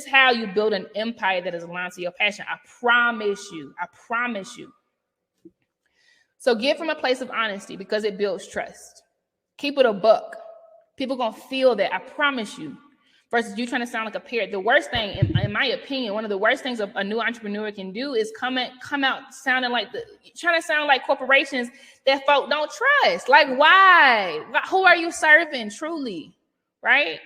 how you build an empire that is aligned to your passion. I promise you. So give from a place of honesty, because it builds trust. Keep it a buck. People gonna feel that, I promise you. Versus you trying to sound like a parrot. The worst thing, in my opinion, one of the worst things a new entrepreneur can do is come out sounding like trying to sound like corporations that folk don't trust. Like, why? Who are you serving truly, right?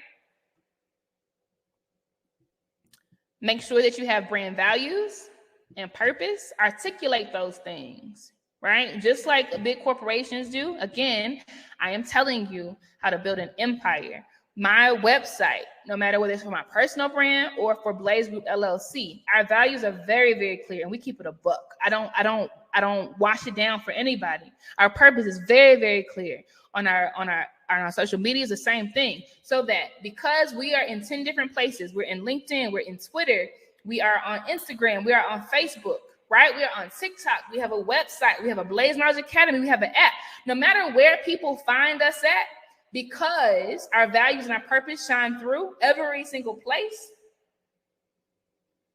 Make sure that you have brand values and purpose. Articulate those things, right? Just like big corporations do. Again, I am telling you how to build an empire. My website, no matter whether it's for my personal brand or for Blaze Group LLC, our values are very, very clear, and we keep it a buck. I don't wash it down for anybody. Our purpose is very, very clear. On our social media is the same thing. So that because we are in 10 different places, we're in LinkedIn, we're in Twitter, we are on Instagram, we are on Facebook, right? We are on TikTok. We have a website. We have a Blaze Knowledge Academy. We have an app. No matter where people find us at, because our values and our purpose shine through every single place,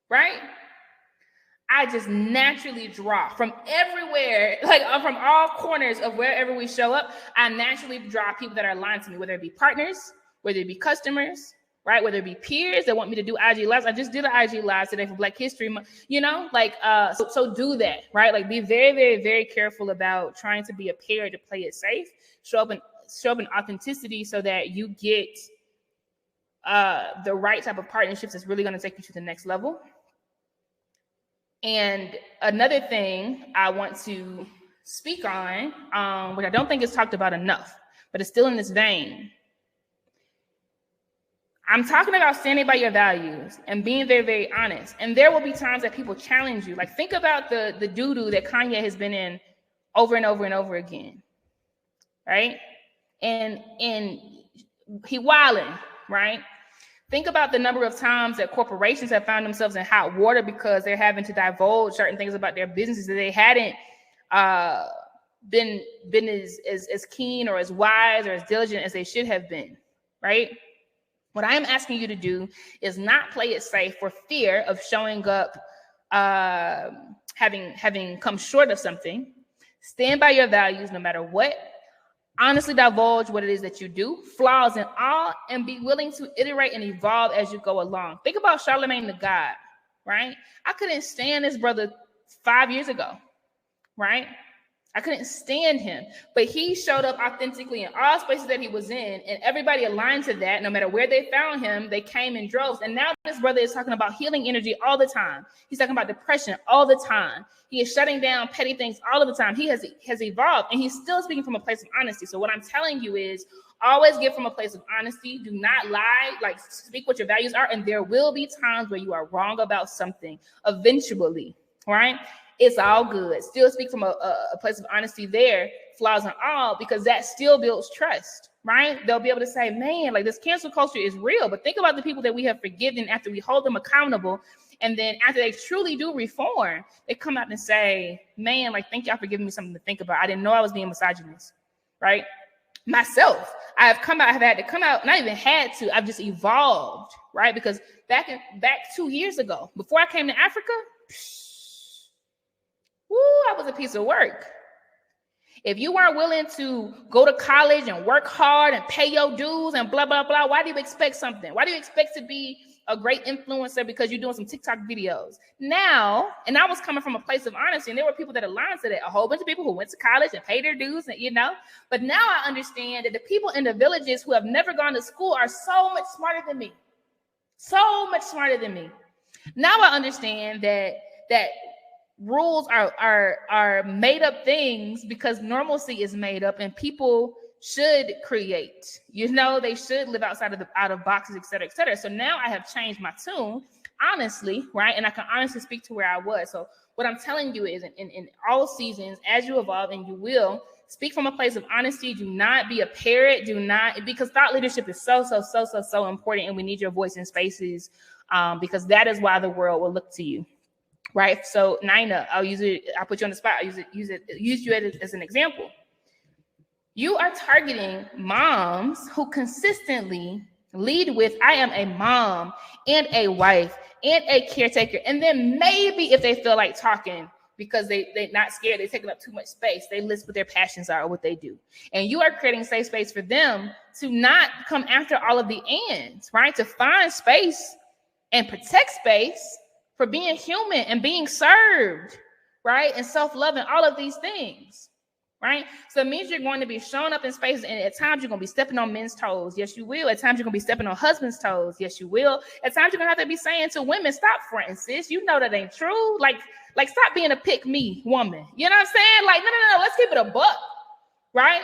right? I just naturally draw from everywhere, like from all corners of wherever we show up. I naturally draw people that are aligned to me, whether it be partners, whether it be customers, right? Whether it be peers that want me to do IG lives. I just did an IG live today for Black History Month, so do that, right? Like, be very, very, very careful about trying to be a pair to play it safe. Show up in authenticity so that you get the right type of partnerships that's really going to take you to the next level. And another thing I want to speak on, which I don't think is talked about enough, but it's still in this vein. I'm talking about standing by your values and being very, very honest. And there will be times that people challenge you. Like, think about the doo-doo that Kanye has been in over and over and over again, right? And he wilding, right? Think about the number of times that corporations have found themselves in hot water because they're having to divulge certain things about their businesses that they hadn't been as keen or as wise or as diligent as they should have been, right? What I am asking you to do is not play it safe for fear of showing up, having come short of something. Stand by your values no matter what. Honestly divulge what it is that you do, flaws and all, and be willing to iterate and evolve as you go along. Think about Charlemagne the God, right? I couldn't stand this brother 5 years ago, right? I couldn't stand him, but he showed up authentically in all spaces that he was in, and everybody aligned to that. No matter where they found him, they came in droves. And now this brother is talking about healing energy all the time. He's talking about depression all the time. He is shutting down petty things all of the time. He has evolved, and he's still speaking from a place of honesty. So what I'm telling you is always give from a place of honesty. Do not lie, like speak what your values are. And there will be times where you are wrong about something eventually, right? It's all good. Still speak from a place of honesty there, flaws and all, because that still builds trust, right? They'll be able to say, man, like this cancel culture is real. But think about the people that we have forgiven after we hold them accountable. And then after they truly do reform, they come out and say, man, like, thank y'all for giving me something to think about. I didn't know I was being misogynist, right? Myself, I've had to come out, not even had to, I've just evolved, right? Because back 2 years ago, before I came to Africa, I was a piece of work. If you weren't willing to go to college and work hard and pay your dues and blah, blah, blah, why do you expect something? Why do you expect to be a great influencer because you're doing some TikTok videos? Now, and I was coming from a place of honesty, and there were people that aligned to that, a whole bunch of people who went to college and paid their dues, and but now I understand that the people in the villages who have never gone to school are so much smarter than me. So much smarter than me. Now I understand that rules are made up things because normalcy is made up, and people should create. They should live outside of boxes, et cetera, et cetera. So now I have changed my tune, honestly, right? And I can honestly speak to where I was. So what I'm telling you is in all seasons, as you evolve, and you will, speak from a place of honesty. Do not be a parrot. Because thought leadership is so important, and we need your voice in spaces, because that is why the world will look to you. Right. So Nina, I'll put you on the spot. Use you as an example. You are targeting moms who consistently lead with, I am a mom and a wife and a caretaker. And then maybe if they feel like talking because they're not scared, they're taking up too much space, they list what their passions are or what they do. And you are creating safe space for them to not come after all of the ends, right? To find space and protect space for being human and being served, right? And self-love and all of these things, right? So it means you're going to be showing up in spaces, and at times you're going to be stepping on men's toes. Yes, you will. At times you're going to be stepping on husbands' toes. Yes, you will. At times you're going to have to be saying to women, stop fronting, sis. You know that ain't true. Like stop being a pick-me woman. You know what I'm saying? Like, no, let's keep it a buck, right?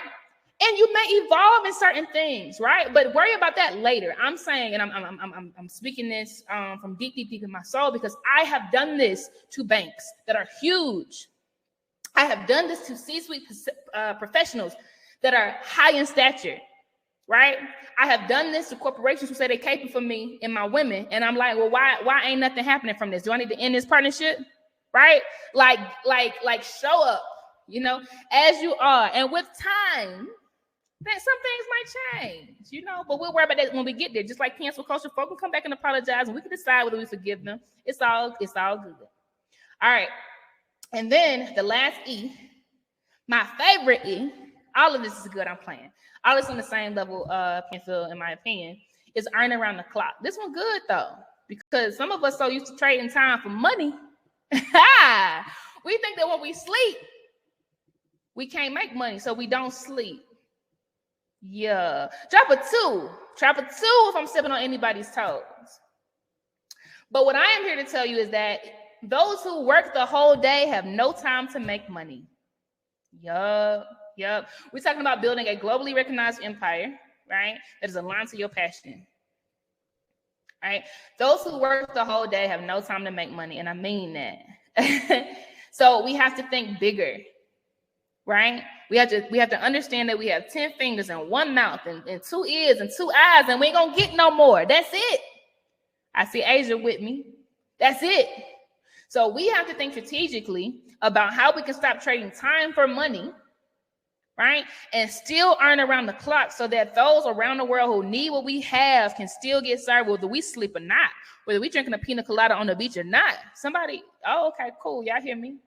And you may evolve in certain things, right? But worry about that later. I'm saying, and I'm speaking this from deep in my soul, because I have done this to banks that are huge. I have done this to C-suite professionals that are high in stature, right? I have done this to corporations who say they're caping for me and my women, and I'm like, well, why ain't nothing happening from this? Do I need to end this partnership, right? Like show up, as you are, and with time. That some things might change, but we'll worry about that when we get there. Just like cancel culture, folks can come back and apologize, and we can decide whether we forgive them. It's all good. All right. And then the last E, my favorite E, all of this is good. I'm playing. All this on the same level, pencil, in my opinion, is earn around the clock. This one good though, because some of us so used to trading time for money. We think that when we sleep, we can't make money, so we don't sleep. Yeah. Drop a two if I'm stepping on anybody's toes. But what I am here to tell you is that those who work the whole day have no time to make money. Yup. We're talking about building a globally recognized empire, right? That is aligned to your passion. Right? Those who work the whole day have no time to make money. And I mean that. So we have to think bigger. Right? We have to understand that we have 10 fingers and 1 mouth and 2 ears and 2 eyes, and we ain't gonna get no more. That's it. I see Asia with me. That's it. So we have to think strategically about how we can stop trading time for money, right? And still earn around the clock so that those around the world who need what we have can still get served, whether we sleep or not, whether we drinking a pina colada on the beach or not. Somebody, oh, okay, cool. Y'all hear me?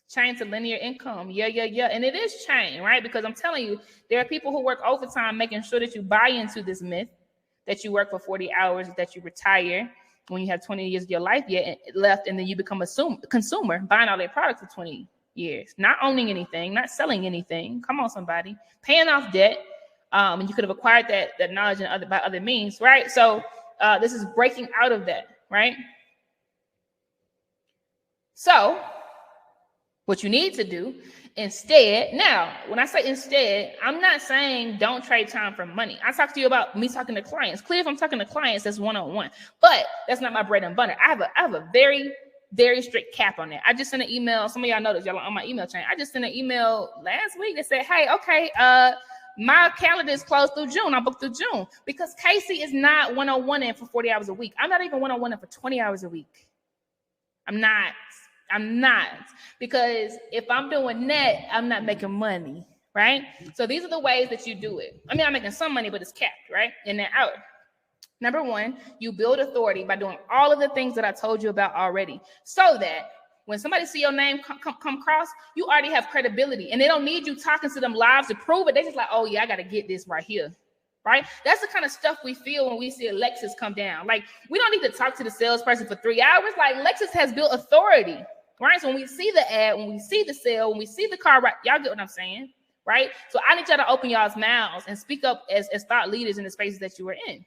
Chain to linear income. Yeah. And it is chain, right? Because I'm telling you, there are people who work overtime making sure that you buy into this myth that you work for 40 hours, that you retire when you have 20 years of your life left, and then you become a consumer, buying all their products for 20 years, not owning anything, not selling anything. Come on, somebody. Paying off debt. And you could have acquired that knowledge by other means, right? So this is breaking out of that, right? So what you need to do instead, now, when I say instead, I'm not saying don't trade time for money. I talk to you about me talking to clients. Clear if I'm talking to clients, that's one-on-one. But that's not my bread and butter. I have a very, very strict cap on that. I just sent an email. Some of y'all know this. Y'all are on my email chain. I just sent an email last week that said, hey, okay, my calendar is closed through June. I booked through June because Casey is not one-on-one in for 40 hours a week. I'm not even one-on-one in for 20 hours a week. I'm not, because if I'm doing that, I'm not making money, right? So these are the ways that you do it. I mean, I'm making some money, but it's capped, right? In that hour. Number one, you build authority by doing all of the things that I told you about already, so that when somebody see your name come across, you already have credibility, and they don't need you talking to them live to prove it. They just like, oh yeah, I got to get this right here. Right? That's the kind of stuff we feel when we see a Lexus come down. Like, we don't need to talk to the salesperson for 3 hours. Like, Lexus has built authority, right? So when we see the ad, when we see the sale, when we see the car, right? Y'all get what I'm saying, right? So I need y'all to open y'all's mouths and speak up as thought leaders in the spaces that you are in,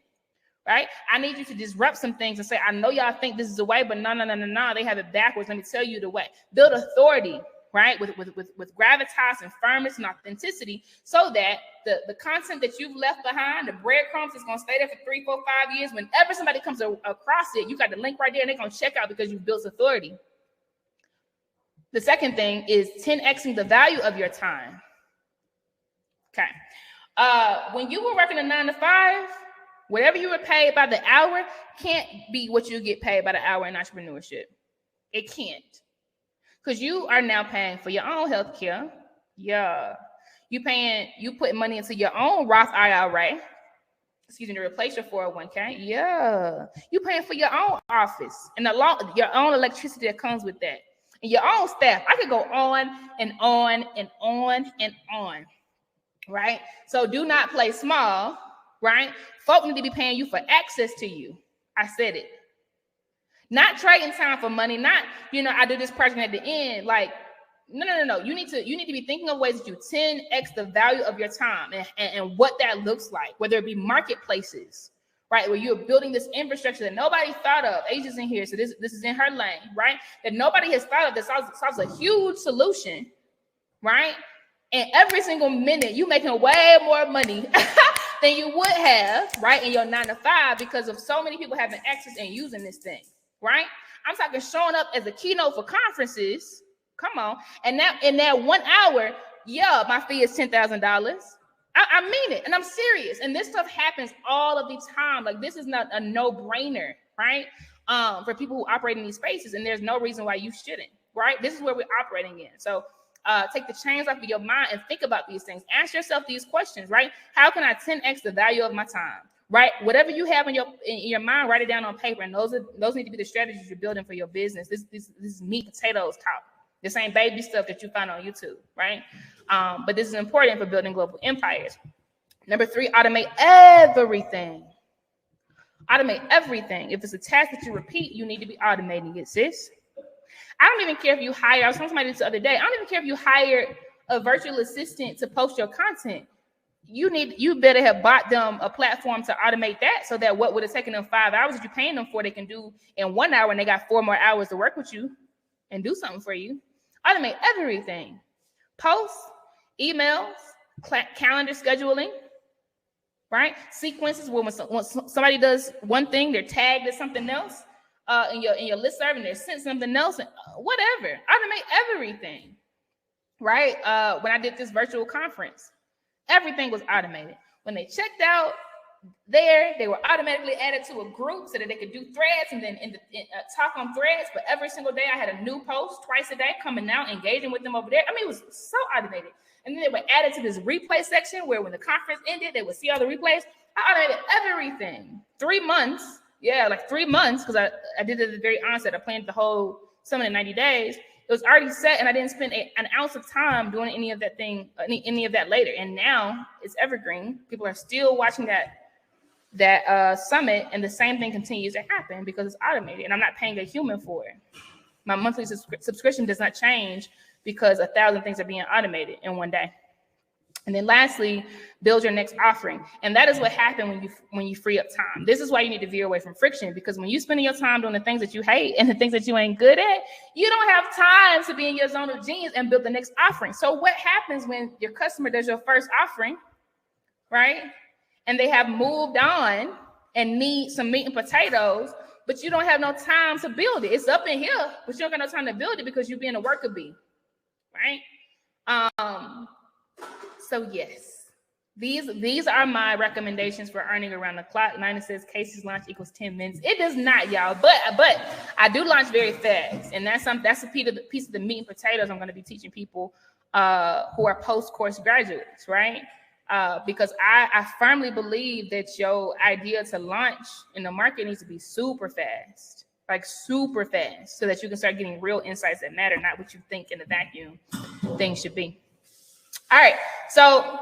right? I need you to disrupt some things and say, I know y'all think this is the way, but no, they have it backwards. Let me tell you the way. Build authority, right? With gravitas and firmness and authenticity, so that the content that you've left behind, the breadcrumbs, is going to stay there for 3, 4, 5 years. Whenever somebody comes across it, you got the link right there and they're going to check out because you've built authority. The second thing is 10xing the value of your time. Okay. When you were working a 9 to 5, whatever you were paid by the hour can't be what you get paid by the hour in entrepreneurship. It can't. Because you are now paying for your own health care. Yeah. You put money into your own Roth IRA, to replace your 401k. Yeah. You paying for your own office and your own electricity that comes with that. And your own staff. I could go on and on and on and on. Right? So do not play small, right? Folk need to be paying you for access to you. I said it. Not trading time for money, not, I do this project at the end. Like, no. You need to be thinking of ways that you 10x the value of your time and what that looks like, whether it be marketplaces, right? Where you're building this infrastructure that nobody thought of. Asia's in here, so this is in her lane, right? That nobody has thought of, that solves a huge solution, right? And every single minute you making way more money than you would have, right, in your 9 to 5, because of so many people having access and using this thing. Right? I'm talking showing up as a keynote for conferences. Come on. And now in that 1 hour, yeah, my fee is $10,000. I mean it. And I'm serious. And this stuff happens all of the time. Like, this is not a no-brainer, right? For people who operate in these spaces. And there's no reason why you shouldn't, right? This is where we're operating in. So take the chains off of your mind and think about these things. Ask yourself these questions, right? How can I 10x the value of my time? Right, whatever you have in your mind, write it down on paper, and those need to be the strategies you're building for your business. This is meat potatoes talk. This ain't baby stuff that you find on YouTube, right? But this is important for building global empires. Number 3, automate everything. Automate everything. If it's a task that you repeat, you need to be automating it, sis. I don't even care if you hire. I was telling somebody this the other day. I don't even care if you hire a virtual assistant to post your content. You better have bought them a platform to automate that, so that what would have taken them 5 hours that you're paying them for, they can do in 1 hour, and they got 4 more hours to work with you and do something for you. Automate everything. Posts, emails, calendar scheduling, right? Sequences where when somebody does one thing, they're tagged as something else in your listserv, and they're sent something else, and whatever. Automate everything, right? When I did this virtual conference, everything was automated. When they checked out, there. They were automatically added to a group so that they could do threads and then talk on threads. But every single day I had a new post twice a day coming out, engaging with them over there. I mean, it was so automated. And then they were added to this replay section where when the conference ended, they would see all the replays. I automated everything. 3 months. Yeah, like 3 months, because I did it at the very onset. I planned the whole summit in 90 days. It was already set, and I didn't spend an ounce of time doing any of that thing, any of that later. And now it's evergreen. People are still watching that summit, and the same thing continues to happen because it's automated, and I'm not paying a human for it. My monthly subscription does not change because 1,000 things are being automated in one day. And then lastly, build your next offering. And that is what happened when you free up time. This is why you need to veer away from friction, because when you're spending your time doing the things that you hate and the things that you ain't good at, you don't have time to be in your zone of genius and build the next offering. So what happens when your customer does your first offering, right? And they have moved on and need some meat and potatoes, but you don't have no time to build it. It's up in here, but you don't got no time to build it because you're being a worker bee, right? So yes, these are my recommendations for earning around the clock. Nina says cases launch equals 10 minutes. It does not, y'all, but I do launch very fast, and that's a piece of the meat and potatoes I'm going to be teaching people who are post-course graduates, right? Because I firmly believe that your idea to launch in the market needs to be super fast, like super fast, so that you can start getting real insights that matter, not what you think in the vacuum things should be. All right, so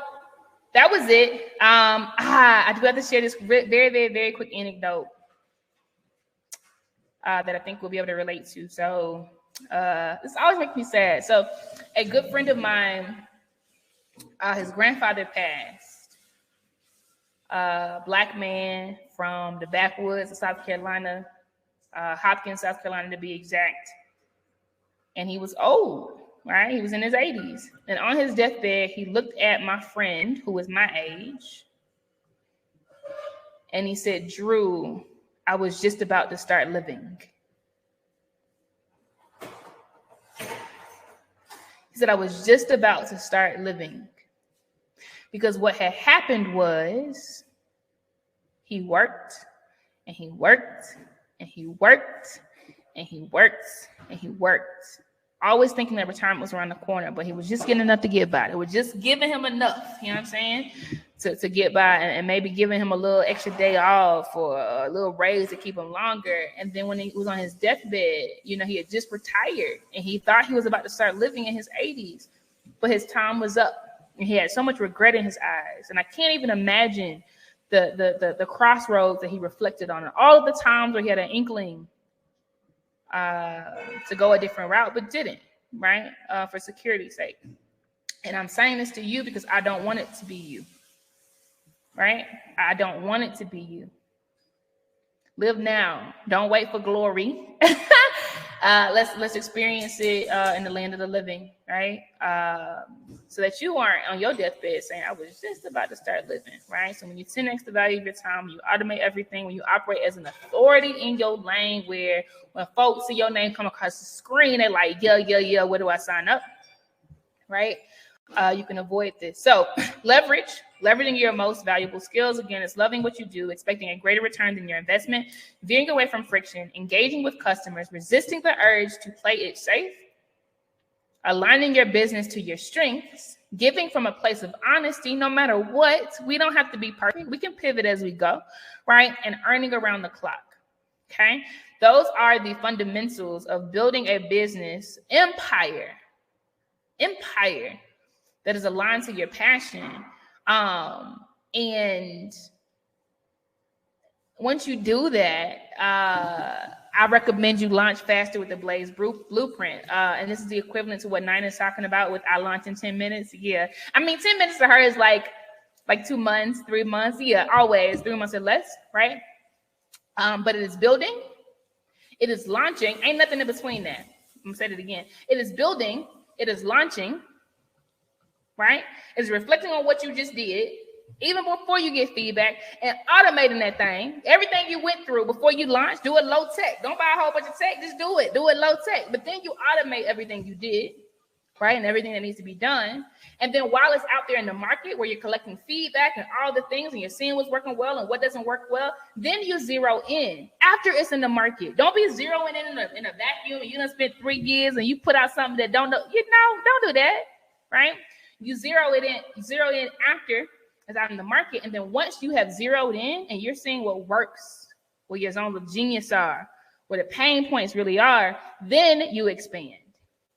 that was it. I do have to share this very, very, very quick anecdote that I think we'll be able to relate to. So this always makes me sad. So a good friend of mine, his grandfather passed. Black man from the backwoods of South Carolina, Hopkins, South Carolina to be exact. And he was old. Right? He was in his 80s. And on his deathbed, he looked at my friend who was my age. And he said, Drew, I was just about to start living. He said, I was just about to start living. Because what had happened was he worked and he worked and he worked and he worked and he worked. Always thinking that retirement was around the corner, but he was just getting enough to get by. It was just giving him enough, you know what I'm saying, to get by, and maybe giving him a little extra day off or a little raise to keep him longer. And then when he was on his deathbed, you know, he had just retired and he thought he was about to start living in his 80s, but his time was up and he had so much regret in his eyes. And I can't even imagine the crossroads that he reflected on, and all of the times where he had an inkling to go a different route, but didn't, right? For security's sake. And I'm saying this to you because I don't want it to be you, right? I don't want it to be you. Live now. Don't wait for glory. Let's experience it in the land of the living, right? So that you aren't on your deathbed saying, I was just about to start living, right? So when you 10x the value of your time, you automate everything, when you operate as an authority in your lane, where when folks see your name come across the screen, they're like, yeah, where do I sign up, right? You can avoid this. So leveraging your most valuable skills. Again, it's loving what you do, expecting a greater return than your investment, veering away from friction, engaging with customers, resisting the urge to play it safe, aligning your business to your strengths, giving from a place of honesty, no matter what. We don't have to be perfect. We can pivot as we go, right? And earning around the clock, okay? Those are the fundamentals of building a business empire that is aligned to your passion. And once you do that, I recommend you launch faster with the Blaze Blueprint. And this is the equivalent to what Nina's talking about with I launch in 10 minutes. Yeah. I mean, 10 minutes to her is like 2 months, 3 months. Yeah, always 3 months or less, right? But it is building. It is launching. Ain't nothing in between that. I'm going to say it again. It is building. It is launching, right? It's reflecting on what you just did, even before you get feedback, and automating that thing. Everything you went through before you launch, do it low tech. Don't buy a whole bunch of tech. Just do it. Do it low tech. But then you automate everything you did, right? And everything that needs to be done. And then while it's out there in the market where you're collecting feedback and all the things and you're seeing what's working well and what doesn't work well, then you zero in after it's in the market. Don't be zeroing in a vacuum and you done spent 3 years and you put out something that don't know, don't do that, right? You zero in after it's out in the market. And then once you have zeroed in and you're seeing what works, where your zones of genius are, where the pain points really are, then you expand.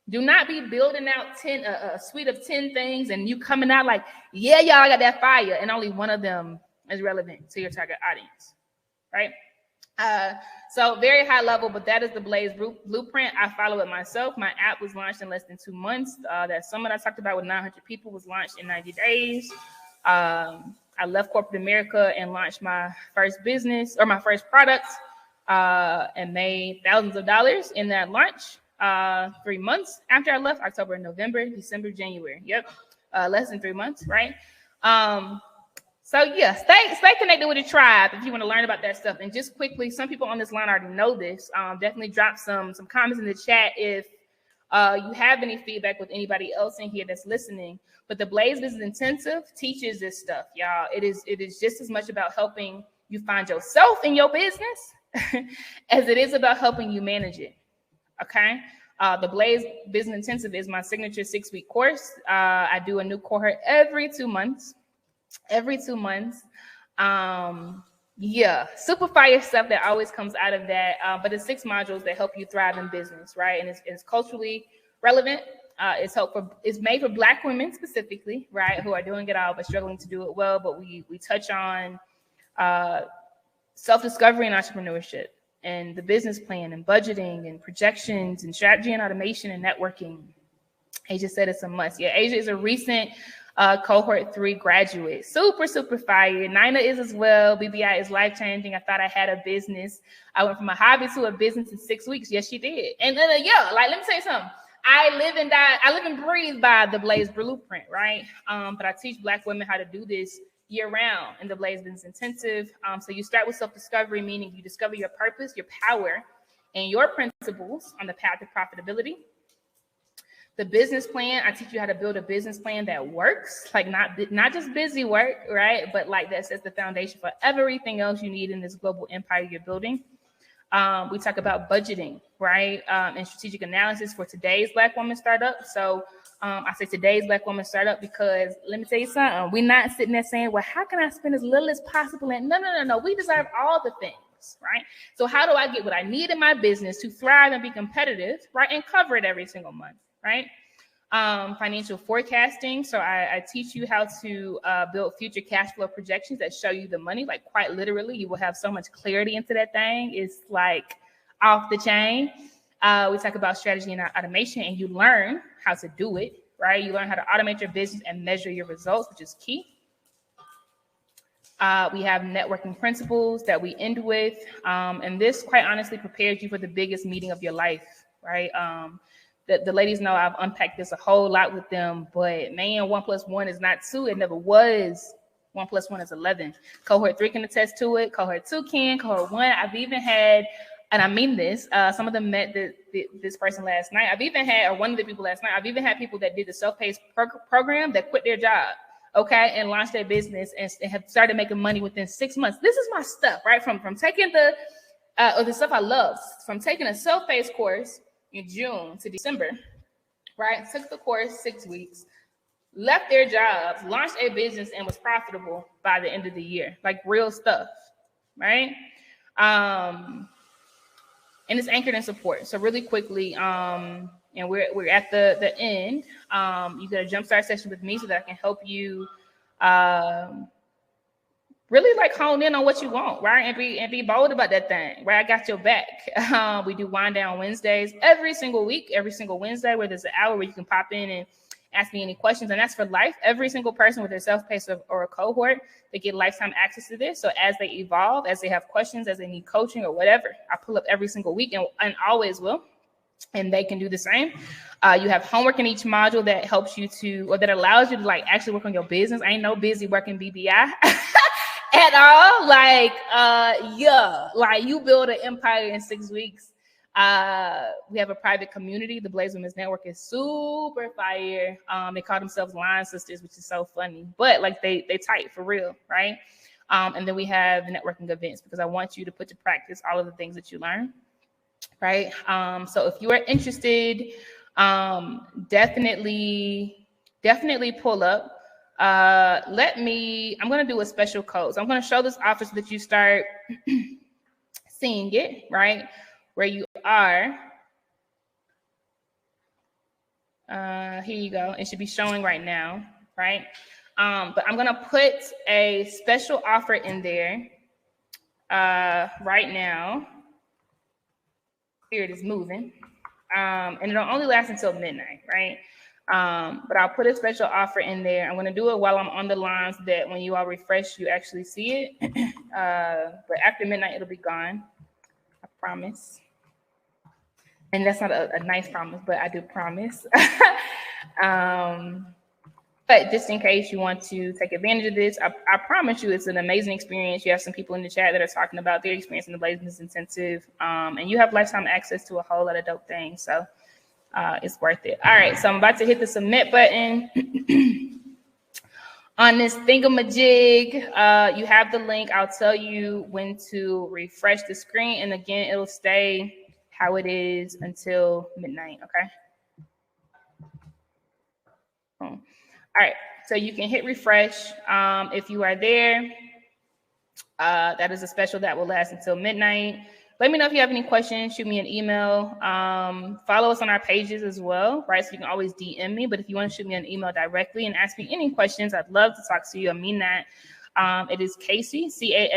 Do not be building out a suite of 10 things and you coming out like, yeah, y'all, I got that fire, and only one of them is relevant to your target audience, right? So very high level, but that is the Blaze blueprint. I follow it myself. My app was launched in less than 2 months. That summit I talked about with 900 people was launched in 90 days. I left corporate America and launched my first business or my first product and made thousands of dollars in that launch. 3 months after I left, October, November, December, January. Yep. Less than 3 months, right? So yeah, stay connected with the tribe if you want to learn about that stuff. And just quickly, some people on this line already know this. Definitely drop some comments in the chat if you have any feedback with anybody else in here that's listening. But the Blaze Business Intensive teaches this stuff, y'all. It is just as much about helping you find yourself in your business as it is about helping you manage it. Okay. The Blaze Business Intensive is my signature 6-week course. I do a new cohort every 2 months. Yeah, super fire stuff that always comes out of that. But it's 6 modules that help you thrive in business, right? And it's culturally relevant. It's made for Black women specifically, right, who are doing it all but struggling to do it well. But we touch on self-discovery and entrepreneurship, and the business plan and budgeting and projections and strategy and automation and networking. Asia said it's a must. Yeah, Asia is a recent cohort 3 graduate. Super, super fire. Nina is as well. BBI is life-changing. I thought I had a business. I went from a hobby to a business in 6 weeks. Yes, she did. And then, let me tell you something. I live and breathe by the Blaze Blueprint, right? But I teach Black women how to do this year-round in the Blaze Business Intensive. So you start with self-discovery, meaning you discover your purpose, your power, and your principles on the path to profitability. The business plan, I teach you how to build a business plan that works, like not just busy work, right? But like that sets the foundation for everything else you need in this global empire you're building. We talk about budgeting, right? And strategic analysis for today's Black woman startup. So I say today's Black woman startup because let me tell you something. We're not sitting there saying, well, how can I spend as little as possible? And no. We deserve all the things, right? So how do I get what I need in my business to thrive and be competitive, right? And cover it every single month, right? Financial forecasting. So I teach you how to build future cash flow projections that show you the money, like quite literally. You will have so much clarity into that thing. It's like off the chain. We talk about strategy and automation, and you learn how to do it, right? You learn how to automate your business and measure your results, which is key. We have networking principles that we end with. And this, quite honestly, prepares you for the biggest meeting of your life, right? The ladies know I've unpacked this a whole lot with them, but man, 1 + 1 is not 2. It never was. 1 + 1 is 11. Cohort 3 can attest to it. Cohort 2 can. Cohort 1, I've even had, and I mean this, some of them met this person last night. I've even had, or one of the people last night, I've even had people that did the self-paced program that quit their job, okay, and launched their business and have started making money within 6 months. This is my stuff, right? From taking the stuff I love, from taking a self-paced course in June to December, right? Took the course 6 weeks, left their jobs, launched a business, and was profitable by the end of the year. Like real stuff, right? And it's anchored in support. So really quickly, and we're at the end. You get a jumpstart session with me so that I can help you really like hone in on what you want, right? And be bold about that thing, right? I got your back. We do wind down Wednesdays every single week, every single Wednesday, where there's an hour where you can pop in and ask me any questions. And that's for life. Every single person with their self-paced or a cohort, they get lifetime access to this. So as they evolve, as they have questions, as they need coaching or whatever, I pull up every single week and always will. And they can do the same. You have homework in each module that helps you to, or that allows you to like actually work on your business. I ain't no busy working BBI. At all, like you build an empire in 6 weeks. We have a private community. The Blaze Women's Network is super fire. They call themselves Line Sisters, which is so funny, but like they tight for real, right? And then we have the networking events because I want you to put to practice all of the things that you learn, right? So if you are interested, definitely pull up. I'm going to do a special code. So I'm going to show this offer so that you start seeing it, right? Where you are. Here you go. It should be showing right now, right? But I'm going to put a special offer in there right now. Spirit is moving. And it'll only last until midnight, right? But I'll put a special offer in there. I'm going to do it while I'm on the line so that when you all refresh, you actually see it. But after midnight, it'll be gone. I promise. And that's not a nice promise, but I do promise. But just in case you want to take advantage of this, I promise you it's an amazing experience. You have some people in the chat that are talking about their experience in the Blaze Business Intensive. And you have lifetime access to a whole lot of dope things. So it's worth it. All right, so I'm about to hit the submit button. On this thingamajig, you have the link. I'll tell you when to refresh the screen. And again, it'll stay how it is until midnight, okay? All right, so you can hit refresh if you are there. That is a special that will last until midnight. Let me know if you have any questions. Shoot me an email. Follow us on our pages as well, right? So you can always DM me. But if you want to shoot me an email directly and ask me any questions, I'd love to talk to you. I mean that. It is Casey, Casey, at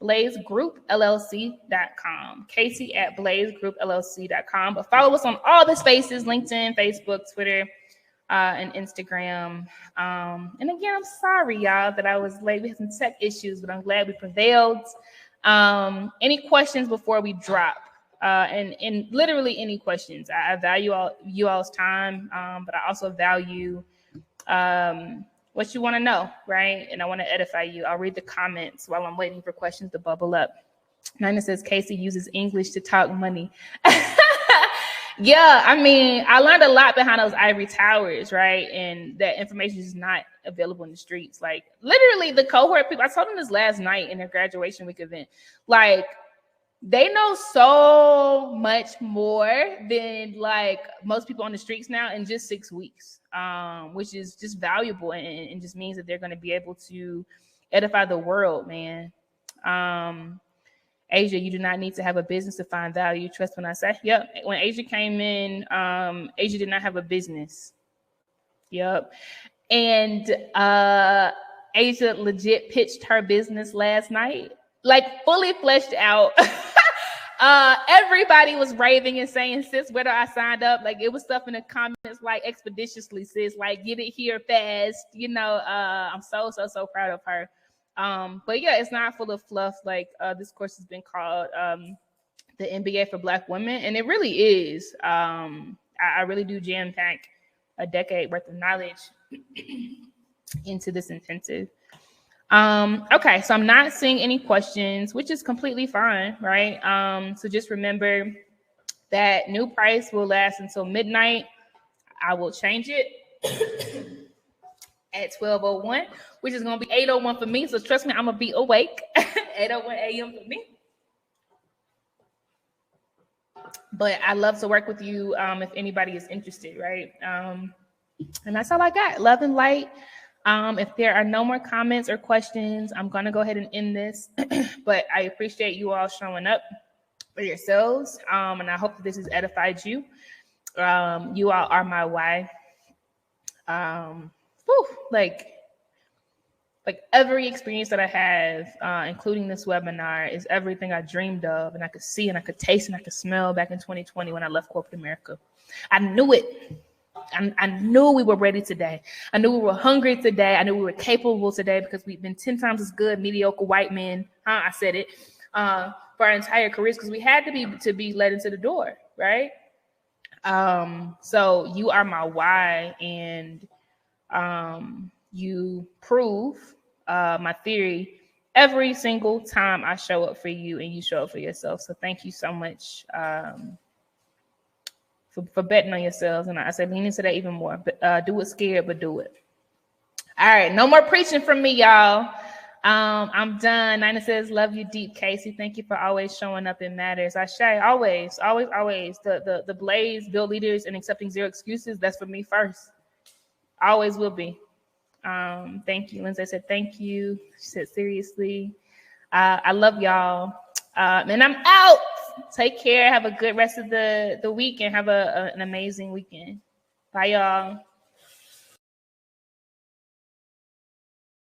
blazegroupllc.com. Casey at blazegroupllc.com. But follow us on all the spaces: LinkedIn, Facebook, Twitter, and Instagram. And again, I'm sorry, y'all, that I was late. We had some tech issues, but I'm glad we prevailed. Any questions before we drop? And literally any questions. I value you all's time, but I also value what you want to know, right? And I want to edify you. I'll read the comments while I'm waiting for questions to bubble up. Nina says, Casey uses English to talk money. Yeah, I mean, I learned a lot behind those ivory towers, right? And that information is not available in the streets. Like, literally, the cohort people, I told them this last night in their graduation week event, like, they know so much more than, like, most people on the streets now in just 6 weeks, which is just valuable and just means that they're going to be able to edify the world, man. Asia, you do not need to have a business to find value. Trust when I say, yep. When Asia came in, Asia did not have a business. Yep. And Asia legit pitched her business last night, like fully fleshed out. Everybody was raving and saying, sis, whether I signed up, like it was stuff in the comments like expeditiously, sis, like get it here fast. You know, I'm so proud of her. But yeah, it's not full of fluff. Like this course has been called the MBA for Black women, and it really is. I really do jam pack a decade worth of knowledge into this intensive. Okay, so I'm not seeing any questions, which is completely fine, right? So just remember that new price will last until midnight. I will change it at 12:01, which is going to be 8:01 for me. So trust me, I'm going to be awake. 8:01 a.m. for me. But I love to work with you if anybody is interested, right? And that's all I got. Love and light. If there are no more comments or questions, I'm going to go ahead and end this. But I appreciate you all showing up for yourselves. And I hope that this has edified you. You all are my why. Like every experience that I have, including this webinar, is everything I dreamed of and I could see and I could taste and I could smell back in 2020 when I left corporate America. I knew it. I knew we were ready today. I knew we were hungry today. I knew we were capable today because we've been 10 times as good, mediocre white men. I said it for our entire careers because we had to be led into the door, right? So you are my why, and you prove my theory every single time I show up for you and you show up for yourself. So thank you so much for betting on yourselves. And I said, lean into that even more. But do it scared, but do it. All right, no more preaching from me, y'all. I'm done. Nina says, love you deep, Casey. Thank you for always showing up in matters. I say, always. The Blaze, build leaders, and accepting zero excuses. That's for me first. Always will be. Thank you. Lindsay said, thank you. She said, seriously. I love y'all. And I'm out. Take care. Have a good rest of the week and have an amazing weekend. Bye, y'all.